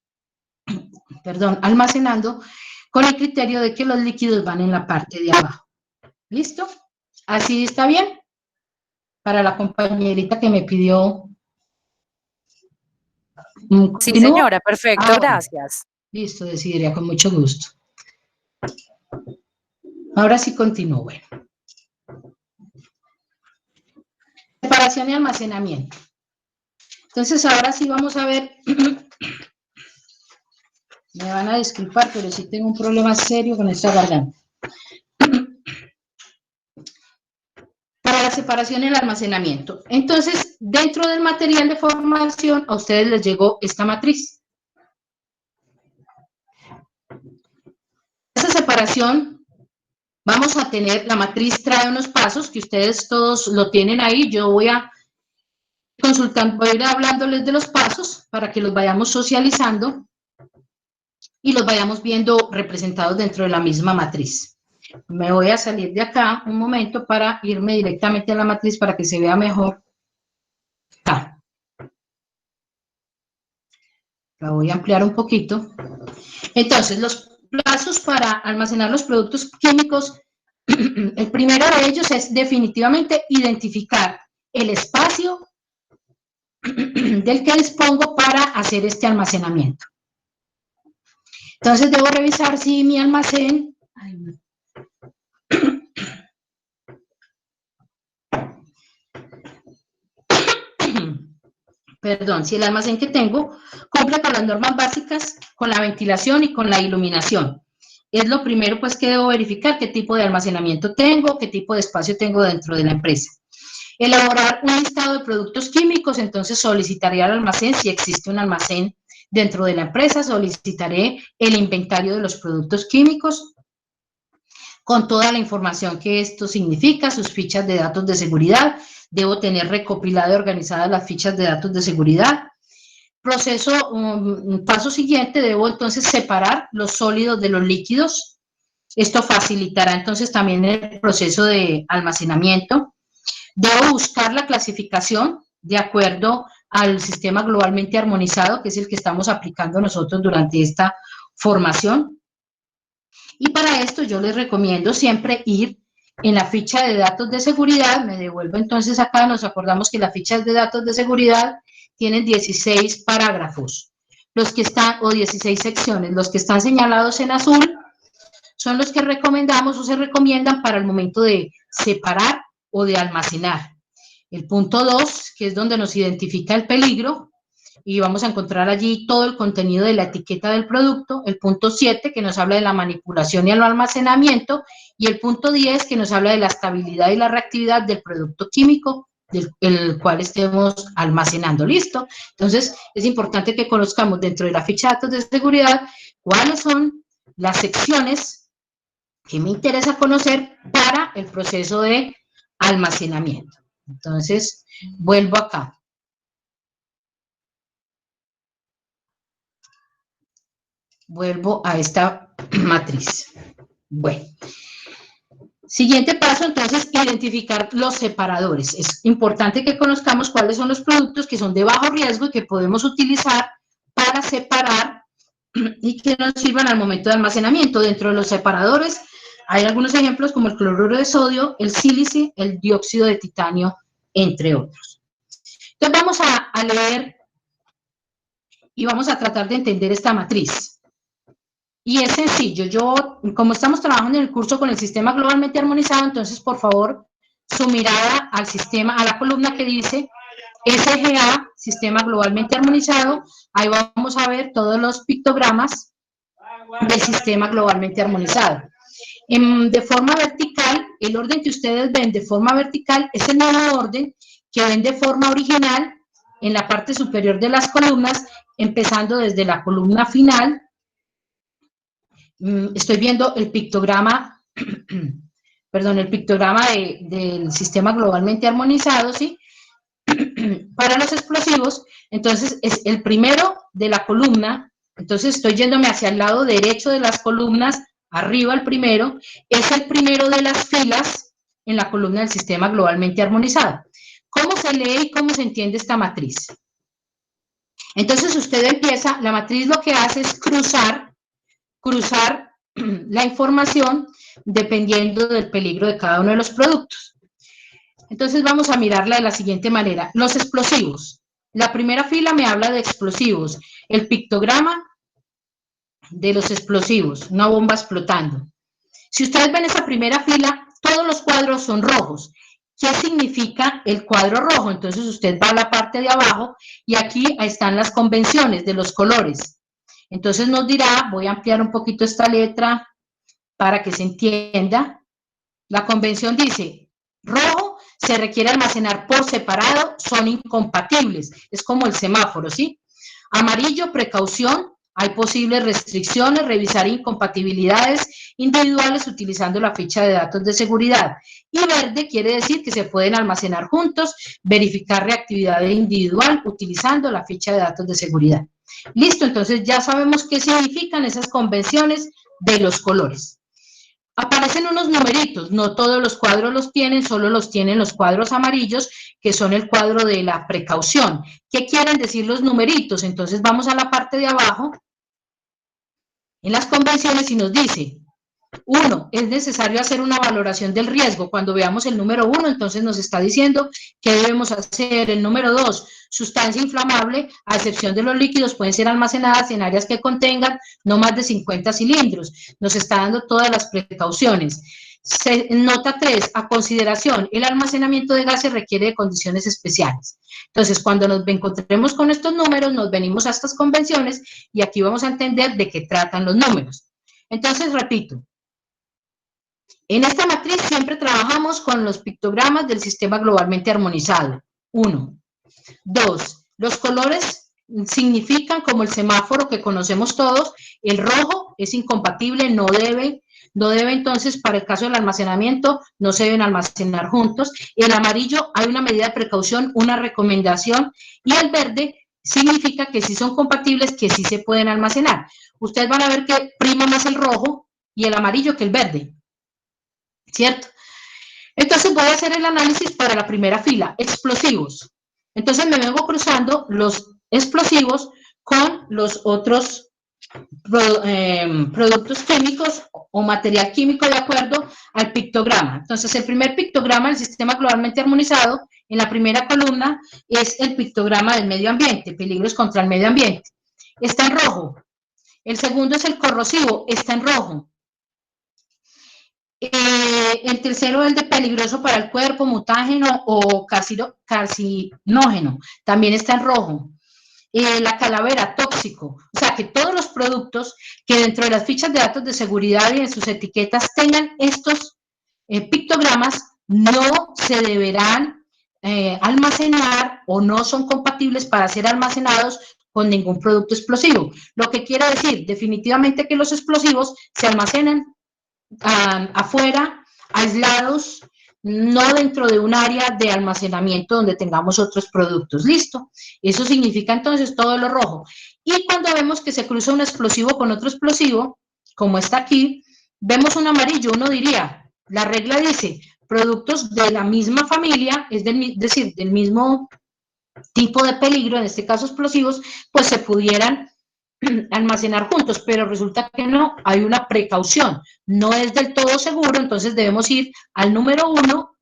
almacenando, con el criterio de que los líquidos van en la parte de abajo. ¿Listo? ¿Así está bien? Para la compañerita que me pidió. Sí, ¿Continúo? señora, perfecto, Bueno. gracias. Listo, Desideria, con mucho gusto. Ahora sí continúo. Bueno. Separación y almacenamiento. Entonces, ahora sí vamos a ver. Me van a disculpar, pero sí tengo un problema serio con esta garganta. Para la separación y el almacenamiento. Entonces, dentro del material de formación, a ustedes les llegó esta matriz. Esa separación, vamos a tener, la matriz trae unos pasos que ustedes todos lo tienen ahí. Yo voy a consultar, voy a ir hablándoles de los pasos para que los vayamos socializando y los vayamos viendo representados dentro de la misma matriz. Me voy a salir de acá un momento para irme directamente a la matriz para que se vea mejor. La voy a ampliar un poquito. Entonces, los plazos para almacenar los productos químicos, el primero de ellos es definitivamente identificar el espacio del que dispongo para hacer este almacenamiento. Entonces, debo revisar si mi almacén... Perdón, si el almacén que tengo cumple con las normas básicas, con la ventilación y con la iluminación. Es lo primero pues que debo verificar, qué tipo de almacenamiento tengo, qué tipo de espacio tengo dentro de la empresa. Elaborar un listado de productos químicos, entonces solicitaré al almacén, si existe un almacén dentro de la empresa, solicitaré el inventario de los productos químicos con toda la información que esto significa, sus fichas de datos de seguridad. Debo tener recopilado y organizadas las fichas de datos de seguridad. Paso siguiente, debo entonces separar los sólidos de los líquidos. Esto facilitará entonces también el proceso de almacenamiento. Debo buscar la clasificación de acuerdo al sistema globalmente armonizado, que es el que estamos aplicando nosotros durante esta formación. Y para esto yo les recomiendo siempre ir en la ficha de datos de seguridad. Me devuelvo entonces acá, nos acordamos que las fichas de datos de seguridad tienen 16 parágrafos, los que están, o 16 secciones. Los que están señalados en azul son los que recomendamos o se recomiendan para el momento de separar o de almacenar. El punto 2, que es donde nos identifica el peligro, y vamos a encontrar allí todo el contenido de la etiqueta del producto. El punto 7, que nos habla de la manipulación y el almacenamiento, y el punto 10, que nos habla de la estabilidad y la reactividad del producto químico el cual estemos almacenando. ¿Listo? Entonces, es importante que conozcamos dentro de la ficha de datos de seguridad cuáles son las secciones que me interesa conocer para el proceso de almacenamiento. Entonces, vuelvo acá. Vuelvo a esta matriz. Bueno. Siguiente paso, entonces, identificar los separadores. Es importante que conozcamos cuáles son los productos que son de bajo riesgo y que podemos utilizar para separar y que nos sirvan al momento de almacenamiento. Dentro de los separadores hay algunos ejemplos como el cloruro de sodio, el sílice, el dióxido de titanio, entre otros. Entonces vamos a leer y vamos a tratar de entender esta matriz. Y es sencillo. Yo, como estamos trabajando en el curso con el sistema globalmente armonizado, entonces, por favor, su mirada al sistema, a la columna que dice SGA, sistema globalmente armonizado, ahí vamos a ver todos los pictogramas del sistema globalmente armonizado. De forma vertical, el orden que ustedes ven de forma vertical es el mismo orden que ven de forma original en la parte superior de las columnas, empezando desde la columna final. Estoy viendo el pictograma, perdón, el pictograma del sistema globalmente armonizado, ¿sí? Para los explosivos, entonces es el primero de la columna, entonces estoy yéndome hacia el lado derecho de las columnas, arriba el primero, es el primero de las filas en la columna del sistema globalmente armonizado. ¿Cómo se lee y cómo se entiende esta matriz? Entonces usted empieza, la matriz lo que hace es cruzar la información dependiendo del peligro de cada uno de los productos. Entonces vamos a mirarla de la siguiente manera. Los explosivos. La primera fila me habla de explosivos. El pictograma de los explosivos, una bomba explotando. Si ustedes ven esa primera fila, todos los cuadros son rojos. ¿Qué significa el cuadro rojo? Entonces usted va a la parte de abajo y aquí están las convenciones de los colores. Entonces nos dirá, voy a ampliar un poquito esta letra para que se entienda. La convención dice, rojo se requiere almacenar por separado, son incompatibles. Es como el semáforo, ¿sí? Amarillo, precaución, hay posibles restricciones, revisar incompatibilidades individuales utilizando la ficha de datos de seguridad. Y verde quiere decir que se pueden almacenar juntos, verificar reactividad individual utilizando la ficha de datos de seguridad. Listo, entonces ya sabemos qué significan esas convenciones de los colores. Aparecen unos numeritos, no todos los cuadros los tienen, solo los tienen los cuadros amarillos, que son el cuadro de la precaución. ¿Qué quieren decir los numeritos? Entonces vamos a la parte de abajo, en las convenciones, y nos dice, 1, es necesario hacer una valoración del riesgo. Cuando veamos el número 1, entonces nos está diciendo qué debemos hacer. El número 2, sustancia inflamable, a excepción de los líquidos, pueden ser almacenadas en áreas que contengan no más de 50 cilindros. Nos está dando todas las precauciones. Nota 3, a consideración, el almacenamiento de gases requiere de condiciones especiales. Entonces, cuando nos encontremos con estos números, nos venimos a estas convenciones y aquí vamos a entender de qué tratan los números. Entonces, repito, en esta matriz siempre trabajamos con los pictogramas del sistema globalmente armonizado. 1. 2. Los colores significan como el semáforo que conocemos todos. El rojo es incompatible, no debe entonces, para el caso del almacenamiento, no se deben almacenar juntos. El amarillo, hay una medida de precaución, una recomendación. Y el verde significa que sí son compatibles, que sí se pueden almacenar. Ustedes van a ver que prima más el rojo y el amarillo que el verde. ¿Cierto? Entonces voy a hacer el análisis para la primera fila, explosivos. Entonces me vengo cruzando los explosivos con los otros productos químicos o material químico de acuerdo al pictograma. Entonces el primer pictograma del sistema globalmente armonizado, en la primera columna, es el pictograma del medio ambiente, peligros contra el medio ambiente. Está en rojo. El segundo es el corrosivo, está en rojo. El tercero es el de peligroso para el cuerpo, mutágeno o carcinógeno, también está en rojo. La calavera, tóxico, o sea que todos los productos que dentro de las fichas de datos de seguridad y en sus etiquetas tengan estos pictogramas no se deberán almacenar o no son compatibles para ser almacenados con ningún producto explosivo. Lo que quiere decir definitivamente que los explosivos se almacenan afuera, aislados, no dentro de un área de almacenamiento donde tengamos otros productos. ¿Listo? Eso significa entonces todo lo rojo. Y cuando vemos que se cruza un explosivo con otro explosivo, como está aquí, vemos un amarillo, uno diría, la regla dice, productos de la misma familia, es decir, del mismo tipo de peligro, en este caso explosivos, pues se pudieran almacenar juntos, pero resulta que no, hay una precaución, no es del todo seguro, entonces debemos ir al número 1.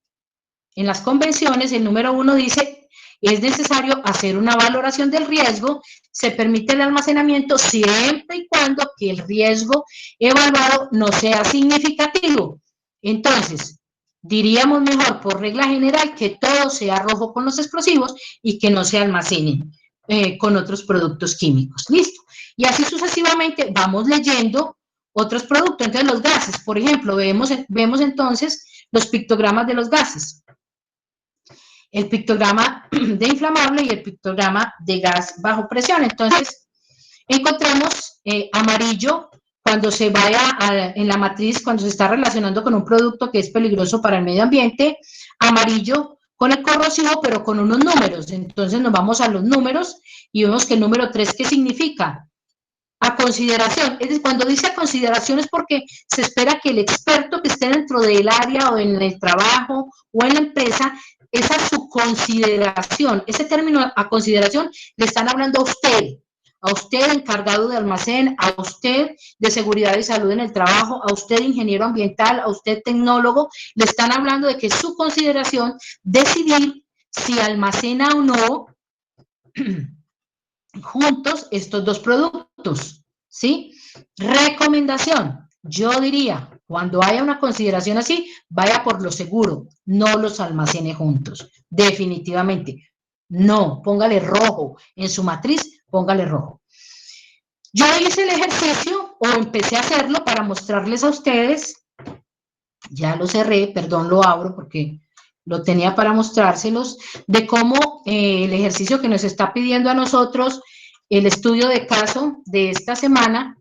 En las convenciones, el número 1 dice, es necesario hacer una valoración del riesgo, se permite el almacenamiento siempre y cuando que el riesgo evaluado no sea significativo. Entonces, diríamos mejor por regla general que todo sea rojo con los explosivos y que no se almacenen con otros productos químicos. Listo. Y así sucesivamente vamos leyendo otros productos. Entonces, los gases, por ejemplo, vemos entonces los pictogramas de los gases. El pictograma de inflamable y el pictograma de gas bajo presión. Entonces, encontramos amarillo cuando se vaya en la matriz, cuando se está relacionando con un producto que es peligroso para el medio ambiente, amarillo con el corrosivo, pero con unos números. Entonces nos vamos a los números y vemos que el número 3, ¿qué significa? A consideración. Cuando dice a consideración es porque se espera que el experto que esté dentro del área o en el trabajo o en la empresa, esa es su consideración. Ese término a consideración le están hablando a usted encargado de almacén, a usted de seguridad y salud en el trabajo, a usted ingeniero ambiental, a usted tecnólogo, le están hablando de que es su consideración decidir si almacena o no juntos estos dos productos, ¿sí? Recomendación, yo diría, cuando haya una consideración así, vaya por lo seguro, no los almacene juntos, definitivamente. No, póngale rojo, en su matriz, póngale rojo. Yo hice el ejercicio, o empecé a hacerlo para mostrarles a ustedes, ya lo cerré, perdón, lo abro porque lo tenía para mostrárselos, de cómo el ejercicio que nos está pidiendo a nosotros el estudio de caso de esta semana.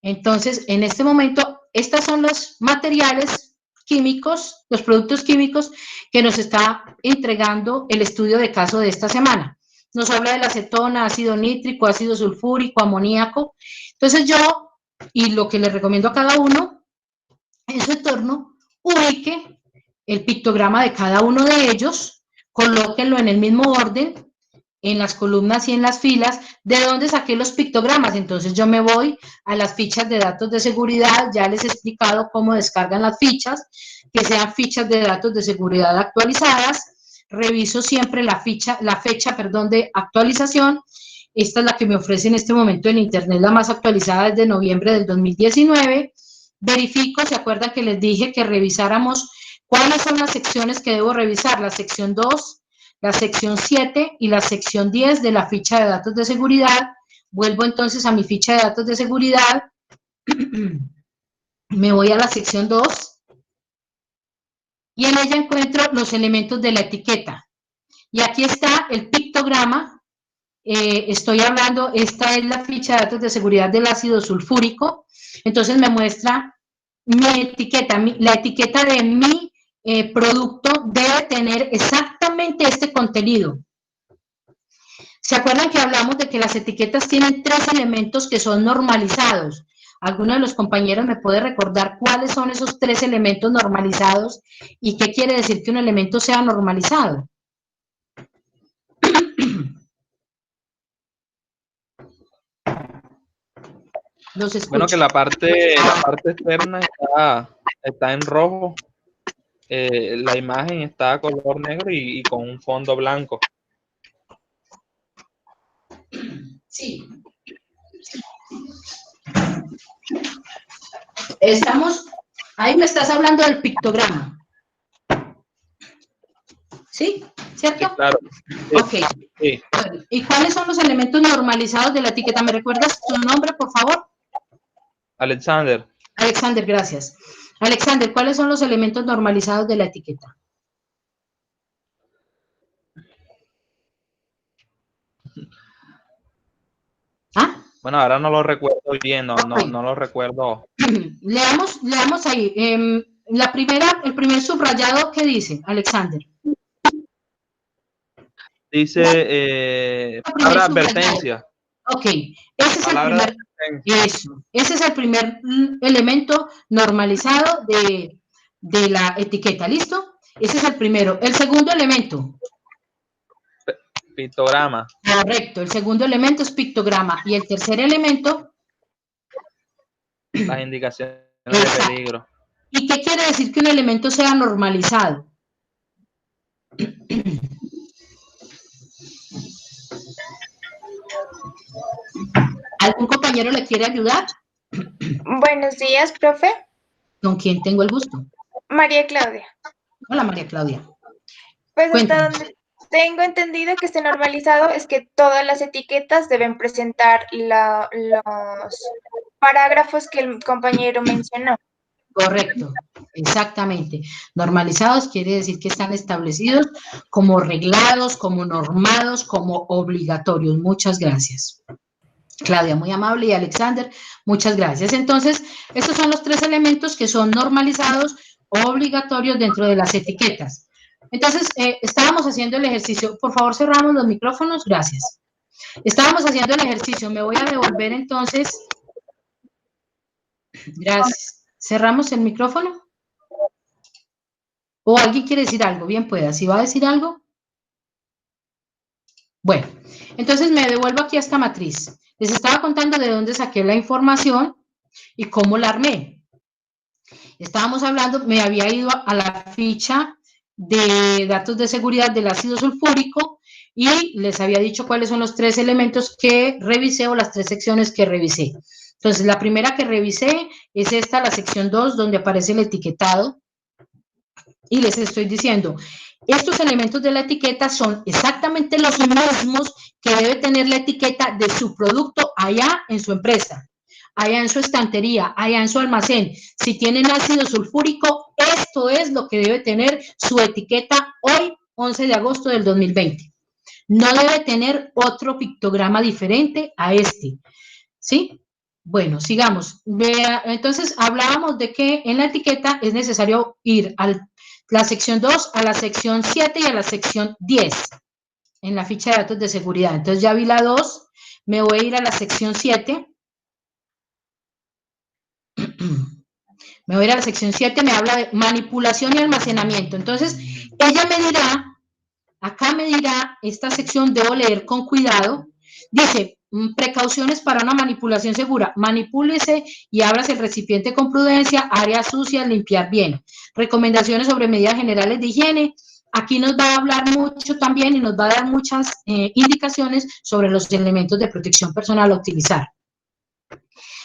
Entonces, en este momento, estos son los materiales químicos, los productos químicos que nos está entregando el estudio de caso de esta semana. Nos habla de la acetona, ácido nítrico, ácido sulfúrico, amoníaco. Entonces yo, y lo que les recomiendo a cada uno, en su entorno, ubique el pictograma de cada uno de ellos, colóquenlo en el mismo orden, en las columnas y en las filas. ¿De dónde saqué los pictogramas? Entonces yo me voy a las fichas de datos de seguridad, ya les he explicado cómo descargan las fichas, que sean fichas de datos de seguridad actualizadas, reviso siempre la fecha de actualización. Esta es la que me ofrece en este momento en internet, la más actualizada desde noviembre del 2019, verifico, ¿se acuerdan que les dije que revisáramos cuáles son las secciones que debo revisar? La sección 2, la sección 7 y la sección 10 de la ficha de datos de seguridad. Vuelvo entonces a mi ficha de datos de seguridad, me voy a la sección 2 y en ella encuentro los elementos de la etiqueta. Y aquí está el pictograma, estoy hablando, esta es la ficha de datos de seguridad del ácido sulfúrico, entonces me muestra mi etiqueta, la etiqueta de mi producto debe tener exactamente este contenido. ¿Se acuerdan que hablamos de que las etiquetas tienen 3 elementos que son normalizados? ¿Alguno de los compañeros me puede recordar cuáles son esos 3 elementos normalizados y qué quiere decir que un elemento sea normalizado? Bueno, que la parte externa está en rojo, la imagen está a color negro y con un fondo blanco. Sí. Estamos, ahí me estás hablando del pictograma. ¿Sí? ¿Cierto? Sí, claro. Sí. Ok. Sí. ¿Y cuáles son los elementos normalizados de la etiqueta? ¿Me recuerdas tu nombre, por favor? Alexander. Alexander, gracias. Alexander, ¿cuáles son los elementos normalizados de la etiqueta? ¿Ah? Bueno, ahora no lo recuerdo bien, no lo recuerdo. Leamos ahí. El primer subrayado, ¿qué dice, Alexander? Dice palabra advertencia. Ok, ese es el primer elemento normalizado de la etiqueta, ¿listo? Ese es el primero. El segundo elemento. Pictograma. Correcto, el segundo elemento es pictograma y el tercer elemento... Las indicaciones de peligro. ¿Y qué quiere decir que un elemento sea normalizado? ¿Algún compañero le quiere ayudar? Buenos días, profe. ¿Con quién tengo el gusto? María Claudia. Hola, María Claudia. Pues Cuéntame. hasta donde tengo entendido que esté normalizado es que todas las etiquetas deben presentar los parágrafos que el compañero mencionó. Correcto, exactamente. Normalizados quiere decir que están establecidos como reglados, como normados, como obligatorios. Muchas gracias. Claudia, muy amable, y Alexander, muchas gracias. Entonces, estos son los tres elementos que son normalizados, obligatorios dentro de las etiquetas. Entonces, estábamos haciendo el ejercicio. Por favor, cerramos los micrófonos. Gracias. Estábamos haciendo el ejercicio. Me voy a devolver entonces. Gracias. ¿Cerramos el micrófono? ¿O alguien quiere decir algo? Bien pueda. ¿Sí va a decir algo? Bueno, entonces me devuelvo aquí a esta matriz. Les estaba contando de dónde saqué la información y cómo la armé. Estábamos hablando, me había ido a la ficha de datos de seguridad del ácido sulfúrico y les había dicho cuáles son los tres elementos que revisé o las tres secciones que revisé. Entonces, la primera que revisé es esta, la sección 2, donde aparece el etiquetado. Y les estoy diciendo, estos elementos de la etiqueta son exactamente los mismos que debe tener la etiqueta de su producto allá en su empresa, allá en su estantería, allá en su almacén. Si tienen ácido sulfúrico, esto es lo que debe tener su etiqueta hoy, 11 de agosto del 2020. No debe tener otro pictograma diferente a este, ¿sí? Bueno, sigamos. Entonces, hablábamos de que en la etiqueta es necesario ir a la sección 2, a la sección 7 y a la sección 10 en la ficha de datos de seguridad. Entonces, ya vi la 2, me voy a ir a la sección 7. Me voy a ir a la sección 7, me habla de manipulación y almacenamiento. Entonces, ella me dirá, acá me dirá, esta sección debo leer con cuidado. Dice, precauciones para una manipulación segura. Manipúlese y ábrase el recipiente con prudencia, áreas sucias, limpiar bien. Recomendaciones sobre medidas generales de higiene. Aquí nos va a hablar mucho también y nos va a dar muchas indicaciones sobre los elementos de protección personal a utilizar.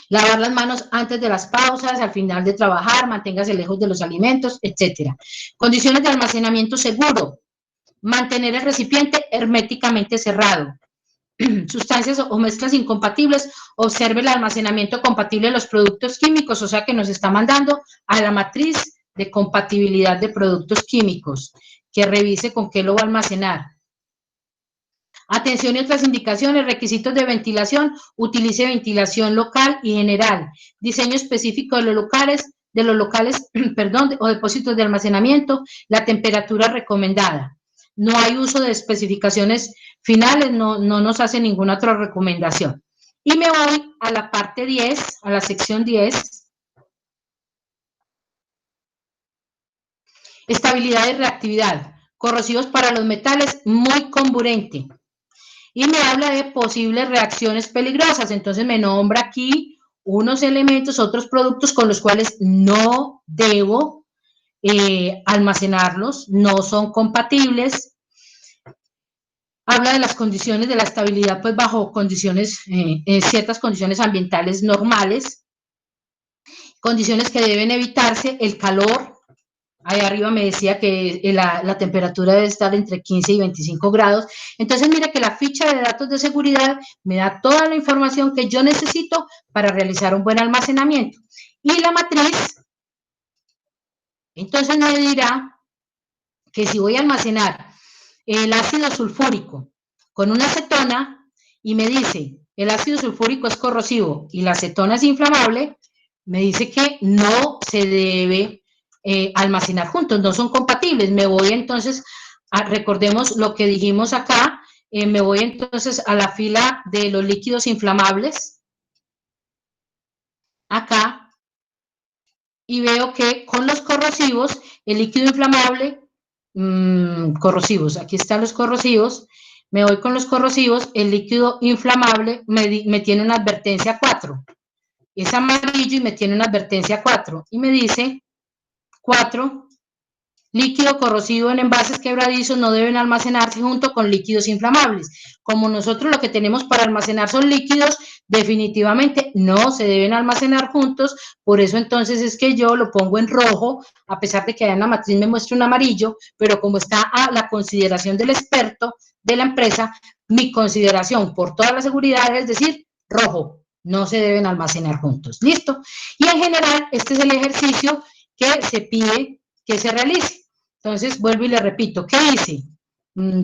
Lavar las manos antes de las pausas, al final de trabajar, manténgase lejos de los alimentos, etc. Condiciones de almacenamiento seguro. Mantener el recipiente herméticamente cerrado. Sustancias o mezclas incompatibles, observe el almacenamiento compatible de los productos químicos, o sea que nos está mandando a la matriz de compatibilidad de productos químicos, que revise con qué lo va a almacenar. Atención y otras indicaciones, requisitos de ventilación, utilice ventilación local y general, diseño específico de los locales, perdón, o depósitos de almacenamiento, la temperatura recomendada. No hay uso de especificaciones finales, no nos hace ninguna otra recomendación. Y me voy a la parte 10, a la sección 10. Estabilidad y reactividad. Corrosivos para los metales, muy comburente. Y me habla de posibles reacciones peligrosas. Entonces me nombra aquí unos elementos, otros productos con los cuales no debo almacenarlos, no son compatibles. Habla de las condiciones de la estabilidad, pues bajo condiciones, ciertas condiciones ambientales normales, condiciones que deben evitarse, el calor. Ahí arriba me decía que la temperatura debe estar entre 15 y 25 grados. Entonces, mira que la ficha de datos de seguridad me da toda la información que yo necesito para realizar un buen almacenamiento. Y la matriz, entonces me dirá que si voy a almacenar el ácido sulfúrico con una acetona y me dice el ácido sulfúrico es corrosivo y la acetona es inflamable, me dice que no se debe almacenar juntos, no son compatibles. Me voy entonces, recordemos lo que dijimos acá, me voy entonces a la fila de los líquidos inflamables, acá, y veo que con los corrosivos, el líquido inflamable, corrosivos, aquí están los corrosivos, Me voy con los corrosivos, el líquido inflamable me tiene una advertencia 4. Es amarillo y me tiene una advertencia 4. Y me dice 4, líquido corrosivo en envases quebradizos no deben almacenarse junto con líquidos inflamables. Como nosotros lo que tenemos para almacenar son líquidos, definitivamente no se deben almacenar juntos, por eso entonces es que yo lo pongo en rojo, a pesar de que en la matriz me muestra un amarillo, pero como está a la consideración del experto de la empresa, mi consideración por toda la seguridad es decir, rojo, no se deben almacenar juntos. ¿Listo? Y en general, este es el ejercicio que se pide que se realice. Entonces, vuelvo y le repito, ¿qué hice?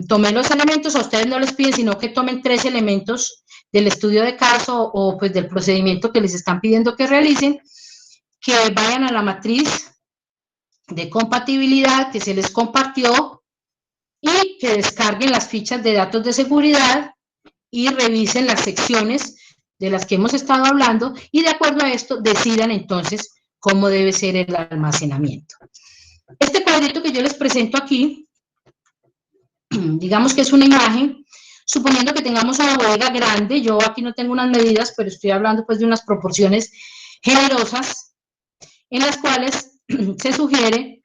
Tomé los elementos, a ustedes no les piden, sino que tomen 3 elementos del estudio de caso o pues del procedimiento que les están pidiendo que realicen, que vayan a la matriz de compatibilidad que se les compartió y que descarguen las fichas de datos de seguridad y revisen las secciones de las que hemos estado hablando y de acuerdo a esto decidan entonces cómo debe ser el almacenamiento. Este cuadrito que yo les presento aquí, digamos que es una imagen, suponiendo que tengamos una bodega grande, yo aquí no tengo unas medidas, pero estoy hablando pues de unas proporciones generosas, en las cuales se sugiere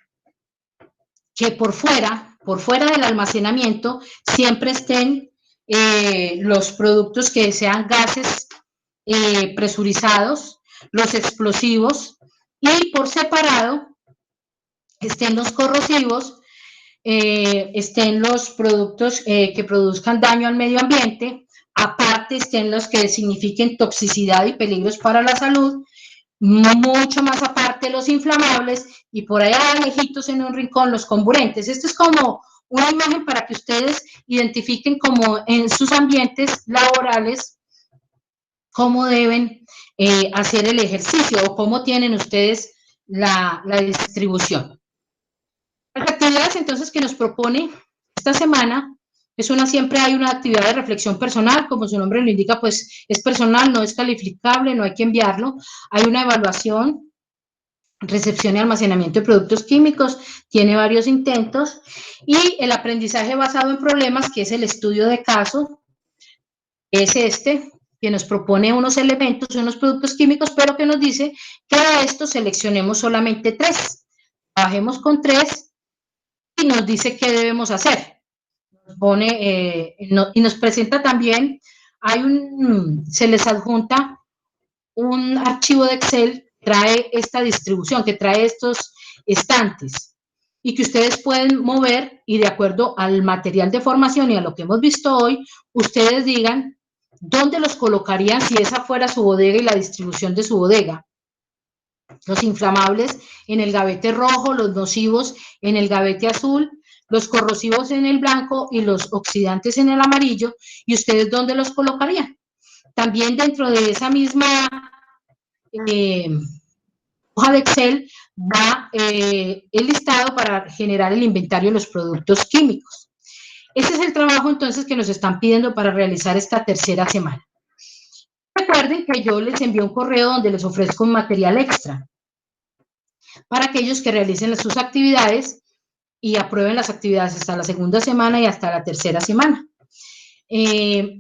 que por fuera del almacenamiento, siempre estén los productos que sean gases presurizados, los explosivos, y por separado estén los corrosivos, estén los productos que produzcan daño al medio ambiente, aparte estén los que signifiquen toxicidad y peligros para la salud, mucho más aparte los inflamables, y por allá lejitos en un rincón los comburentes. Esto es como una imagen para que ustedes identifiquen como en sus ambientes laborales cómo deben hacer el ejercicio o cómo tienen ustedes la distribución. Las actividades entonces que nos propone esta semana siempre hay una actividad de reflexión personal, como su nombre lo indica, pues es personal, no es calificable, no hay que enviarlo. Hay una evaluación, recepción y almacenamiento de productos químicos, tiene varios intentos, y el aprendizaje basado en problemas, que es el estudio de caso, es que nos propone unos elementos, unos productos químicos, pero que nos dice que de estos seleccionemos solamente 3. Trabajemos con 3 y nos dice qué debemos hacer. Nos pone, y nos presenta también, se les adjunta un archivo de Excel que trae esta distribución, que trae estos estantes, y que ustedes pueden mover, y de acuerdo al material de formación y a lo que hemos visto hoy, ustedes digan dónde los colocarían si esa fuera su bodega y la distribución de su bodega. Los inflamables en el gavete rojo, los nocivos en el gavete azul, los corrosivos en el blanco y los oxidantes en el amarillo, y ustedes dónde los colocarían. También dentro de esa misma hoja de Excel va el listado para generar el inventario de los productos químicos. Ese es el trabajo entonces que nos están pidiendo para realizar esta tercera semana. Recuerden que yo les envío un correo donde les ofrezco un material extra para aquellos que realicen sus actividades y aprueben las actividades hasta la segunda semana y hasta la tercera semana.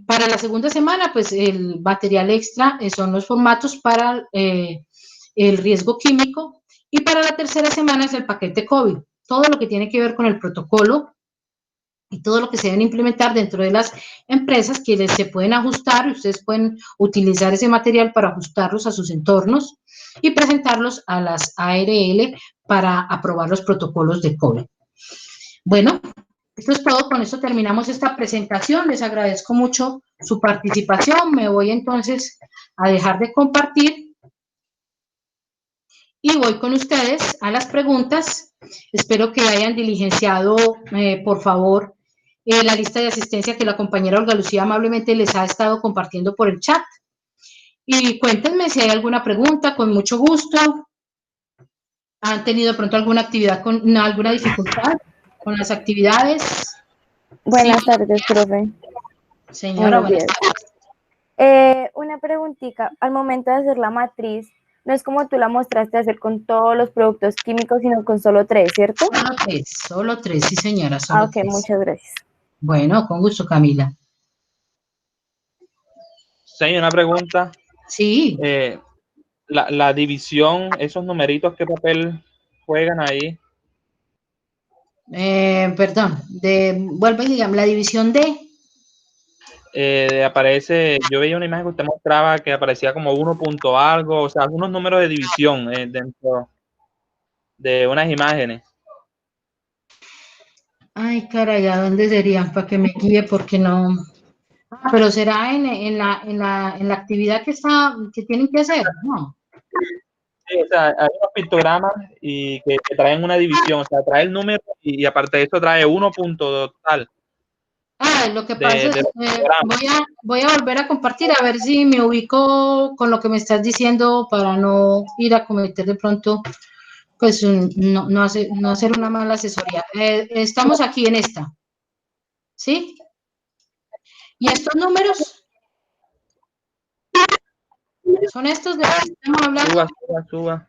Para la segunda semana, pues el material extra son los formatos para el riesgo químico, y para la tercera semana es el paquete COVID, todo lo que tiene que ver con el protocolo y todo lo que se deben implementar dentro de las empresas que se pueden ajustar, y ustedes pueden utilizar ese material para ajustarlos a sus entornos y presentarlos a las ARL para aprobar los protocolos de COVID. Bueno, esto es todo, con esto terminamos esta presentación, les agradezco mucho su participación, me voy entonces a dejar de compartir y voy con ustedes a las preguntas. Espero que hayan diligenciado, por favor, la lista de asistencia que la compañera Olga Lucía amablemente les ha estado compartiendo por el chat. Y cuéntenme si hay alguna pregunta, con mucho gusto. ¿Han tenido de pronto alguna actividad alguna dificultad con las actividades? Buenas tardes, profe. Señora, buenas tardes. Una preguntita. Al momento de hacer la matriz, no es como tú la mostraste hacer con todos los productos químicos, sino con solo 3, ¿cierto? Solo 3, sí señora. Ok, muchas gracias. Bueno, con gusto, Camila. Sí, una pregunta. Sí. La división, esos numeritos, ¿qué papel juegan ahí? Perdón, vuelvo y digamos, la división de... Aparece, yo veía una imagen que usted mostraba que aparecía como 1 punto algo, o sea, algunos números de división dentro de unas imágenes. Ay, caray, ¿a dónde serían? Para que me guíe, porque no... Ah, pero será en la actividad que tienen que hacer, ¿no? Sí, o sea, hay unos pictogramas y que traen una división, o sea, trae el número y aparte de eso trae 1 punto tal. Ah, lo que pasa es, voy a volver a compartir a ver si me ubico con lo que me estás diciendo para no ir a cometer de pronto, pues no hacer una mala asesoría. Estamos aquí en esta, ¿sí? ¿Y estos números? ¿Son estos de los que estamos hablando? Suba.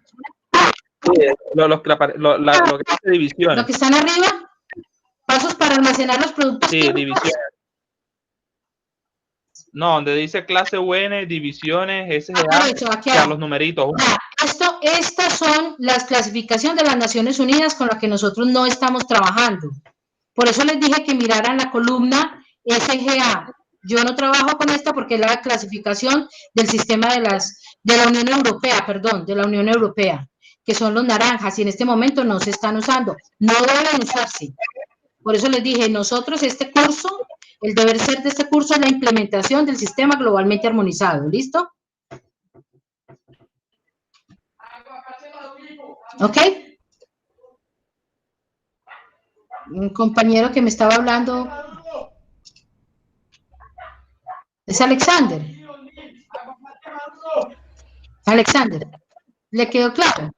Sí, lo que dice divisiones. ¿Lo que están arriba? ¿Pasos para almacenar los productos químicos? Divisiones. No, donde dice clase UN, divisiones, SGA, los numeritos. Estas son las clasificaciones de las Naciones Unidas con las que nosotros no estamos trabajando. Por eso les dije que miraran la columna SGA. Yo no trabajo con esta porque es la clasificación del sistema de la Unión Europea, de la Unión Europea, que son los naranjas y en este momento no se están usando. No deben usarse. Por eso les dije, nosotros este curso, el deber ser de este curso es la implementación del sistema globalmente armonizado. ¿Listo? ¿Ok? Un compañero que me estaba hablando es Alexander. Alexander, ¿le quedó claro?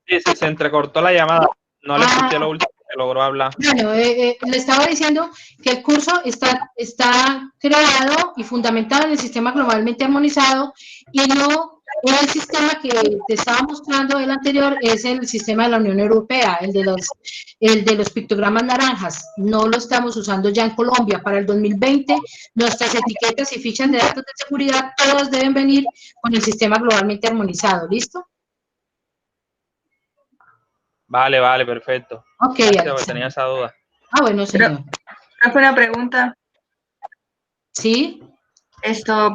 Sí, se entrecortó la llamada. No le escuché lo último que logró hablar. Bueno, le estaba diciendo que el curso está creado y fundamentado en el sistema globalmente armonizado y no en el sistema que te estaba mostrando el anterior, es el sistema de la Unión Europea, el de los pictogramas naranjas. No lo estamos usando ya en Colombia. Para el 2020, nuestras etiquetas y fichas de datos de seguridad, todas deben venir con el sistema globalmente armonizado. ¿Listo? Vale, perfecto. Ok, gracias, tenía esa duda. Bueno, señor. Profe, una pregunta. ¿Sí?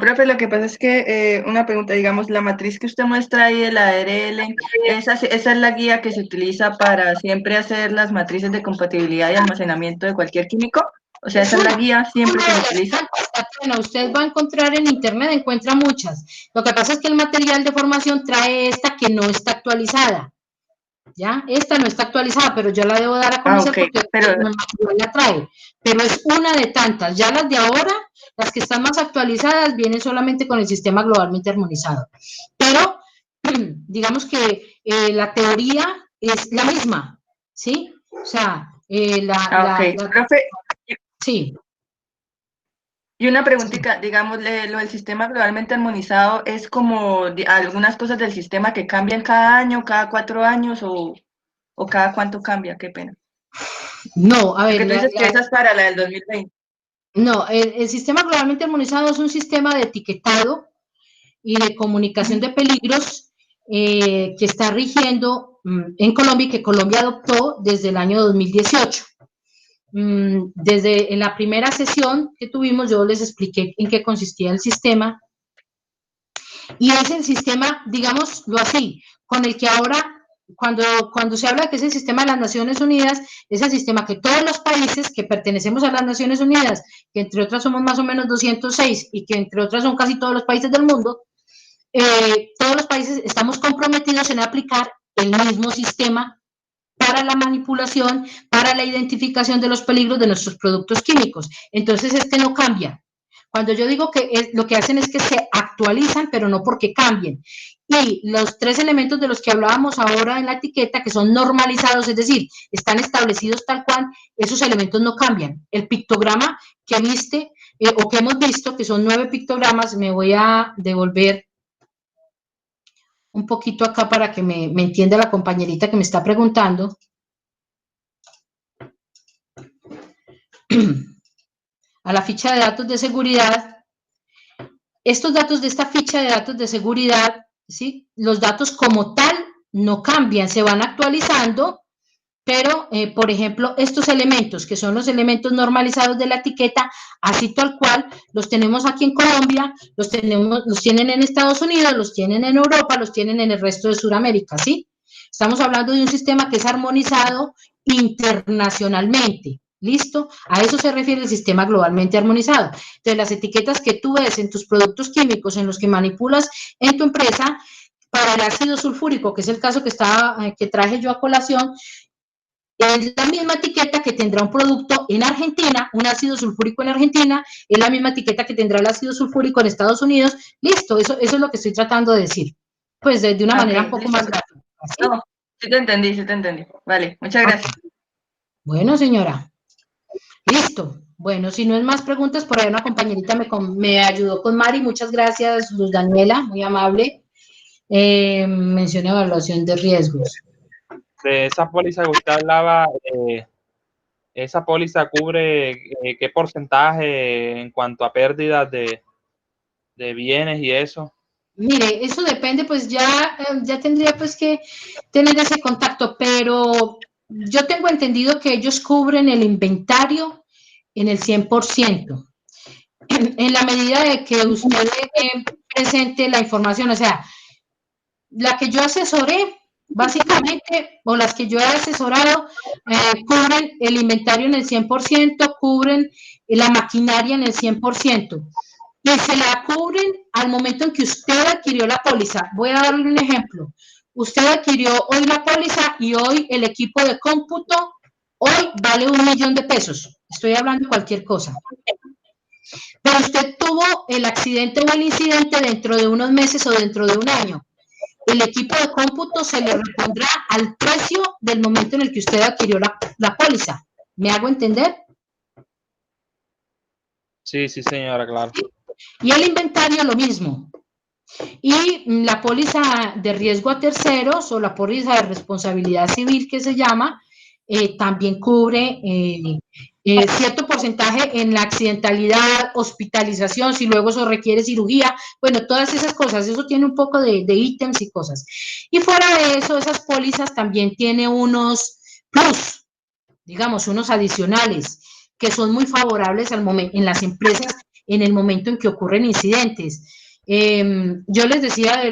Profe, lo que pasa es que una pregunta, digamos, la matriz que usted muestra ahí de la ARL, esa es la guía que se utiliza para siempre hacer las matrices de compatibilidad y almacenamiento de cualquier químico. O sea, esa es la guía siempre que se utiliza. Bueno, usted va a encontrar en internet, encuentra muchas. Lo que pasa es que el material de formación trae esta que no está actualizada. ¿Ya? Esta no está actualizada, pero yo la debo dar a conocer porque el material la trae. Pero es una de tantas. Ya las de ahora, las que están más actualizadas, vienen solamente con el sistema globalmente armonizado. Pero, digamos que la teoría es la misma, ¿sí? O sea, Profe, sí. Y una preguntita, digamos, lo del sistema globalmente armonizado es como algunas cosas del sistema que cambian cada año, cada 4 años o cada cuánto cambia, qué pena. No, a ver. Porque tú dices que esa es para la del 2020. No, el sistema globalmente armonizado es un sistema de etiquetado y de comunicación de peligros que está rigiendo en Colombia y que Colombia adoptó desde el año 2018. En la primera sesión que tuvimos yo les expliqué en qué consistía el sistema y es el sistema, digámoslo así, con el que ahora cuando se habla de que es el sistema de las Naciones Unidas, es el sistema que todos los países que pertenecemos a las Naciones Unidas, que entre otras somos más o menos 206 y que entre otras son casi todos los países del mundo, todos los países estamos comprometidos en aplicar el mismo sistema para la manipulación, para la identificación de los peligros de nuestros productos químicos. Entonces, no cambia. Cuando yo digo que lo que hacen es que se actualizan, pero no porque cambien. Y los 3 elementos de los que hablábamos ahora en la etiqueta, que son normalizados, es decir, están establecidos tal cual, esos elementos no cambian. El pictograma que viste o que hemos visto, que son 9 pictogramas, me voy a devolver un poquito acá para que me entienda la compañerita que me está preguntando. a la ficha de datos de seguridad. Estos datos de esta ficha de datos de seguridad, ¿sí? Los datos como tal no cambian, se van actualizando, pero, por ejemplo, estos elementos, que son los elementos normalizados de la etiqueta, así tal cual, los tenemos aquí en Colombia, los tienen en Estados Unidos, los tienen en Europa, los tienen en el resto de Sudamérica, ¿sí? Estamos hablando de un sistema que es armonizado internacionalmente. ¿Listo? A eso se refiere el sistema globalmente armonizado. Entonces, las etiquetas que tú ves en tus productos químicos, en los que manipulas en tu empresa, para el ácido sulfúrico, que es el caso que traje yo a colación, es la misma etiqueta que tendrá un producto en Argentina, un ácido sulfúrico en Argentina, es la misma etiqueta que tendrá el ácido sulfúrico en Estados Unidos. Listo, eso es lo que estoy tratando de decir. Pues de una manera un poco más gráfica. ¿Sí? No, sí te entendí. Vale, muchas gracias. Bueno, señora. Listo. Bueno, si no es más preguntas, por ahí una compañerita me ayudó con Mari. Muchas gracias, Luz Daniela, muy amable. Menciona evaluación de riesgos. De esa póliza que usted hablaba, ¿esa póliza cubre qué porcentaje en cuanto a pérdidas de bienes y eso? Mire, eso depende, pues ya tendría pues que tener ese contacto, pero yo tengo entendido que ellos cubren el inventario en el 100%, en la medida de que usted presente la información, o sea, la que yo asesoré, básicamente, o las que yo he asesorado, cubren el inventario en el 100%, cubren la maquinaria en el 100%, y se la cubren al momento en que usted adquirió la póliza. Voy a darle un ejemplo. Usted adquirió hoy la póliza y hoy el equipo de cómputo, hoy vale 1 millón de pesos. Estoy hablando de cualquier cosa. Pero usted tuvo el accidente o el incidente dentro de unos meses o dentro de un año. El equipo de cómputo se le repondrá al precio del momento en el que usted adquirió la póliza. ¿Me hago entender? Sí, señora, claro. Y el inventario lo mismo. Y la póliza de riesgo a terceros o la póliza de responsabilidad civil que se llama, también cubre cierto porcentaje en la accidentalidad, hospitalización, si luego eso requiere cirugía, bueno, todas esas cosas, eso tiene un poco de ítems y cosas. Y fuera de eso, esas pólizas también tienen unos plus, digamos, unos adicionales, que son muy favorables en las empresas en el momento en que ocurren incidentes. Yo les decía de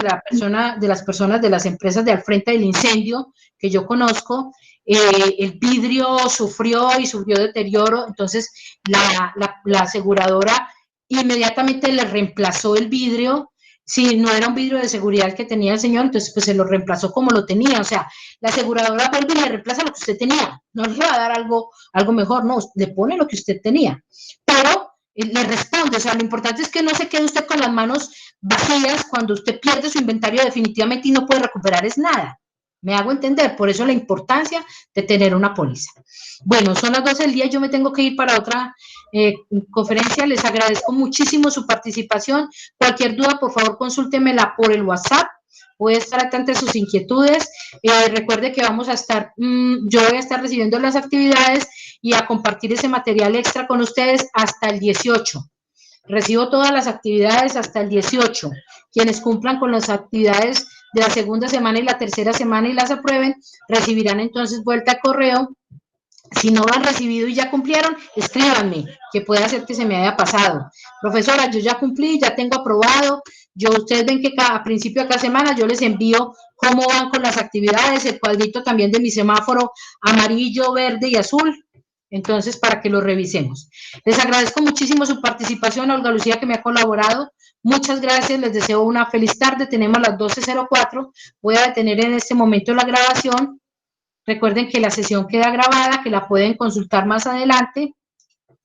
las personas de las empresas de al frente del incendio que yo conozco, el vidrio sufrió deterioro, entonces la aseguradora inmediatamente le reemplazó el vidrio. Si no era un vidrio de seguridad que tenía el señor, entonces pues se lo reemplazó como lo tenía. O sea, la aseguradora vuelve y le reemplaza lo que usted tenía. No le va a dar algo mejor, no, le pone lo que usted tenía. Pero le responde, o sea, lo importante es que no se quede usted con las manos vacías cuando usted pierde su inventario definitivamente y no puede recuperar es nada. Me hago entender, por eso la importancia de tener una póliza. Bueno, son las 12 del día, yo me tengo que ir para otra conferencia. Les agradezco muchísimo su participación. Cualquier duda, por favor, consúltemela por el WhatsApp. Voy a estar atenta a sus inquietudes. Recuerde que vamos a estar, yo voy a estar recibiendo las actividades y a compartir ese material extra con ustedes hasta el 18. Recibo todas las actividades hasta el 18. Quienes cumplan con las actividades de la segunda semana y la tercera semana y las aprueben, recibirán entonces vuelta a correo. Si no lo han recibido y ya cumplieron, escríbanme, que puede ser que se me haya pasado. Profesora, yo ya cumplí, ya tengo aprobado. Ustedes ven que a principio de cada semana yo les envío cómo van con las actividades, el cuadrito también de mi semáforo amarillo, verde y azul. Entonces, para que lo revisemos. Les agradezco muchísimo su participación, Olga Lucía, que me ha colaborado. Muchas gracias, les deseo una feliz tarde. Tenemos las 12:04. Voy a detener en este momento la grabación. Recuerden que la sesión queda grabada, que la pueden consultar más adelante.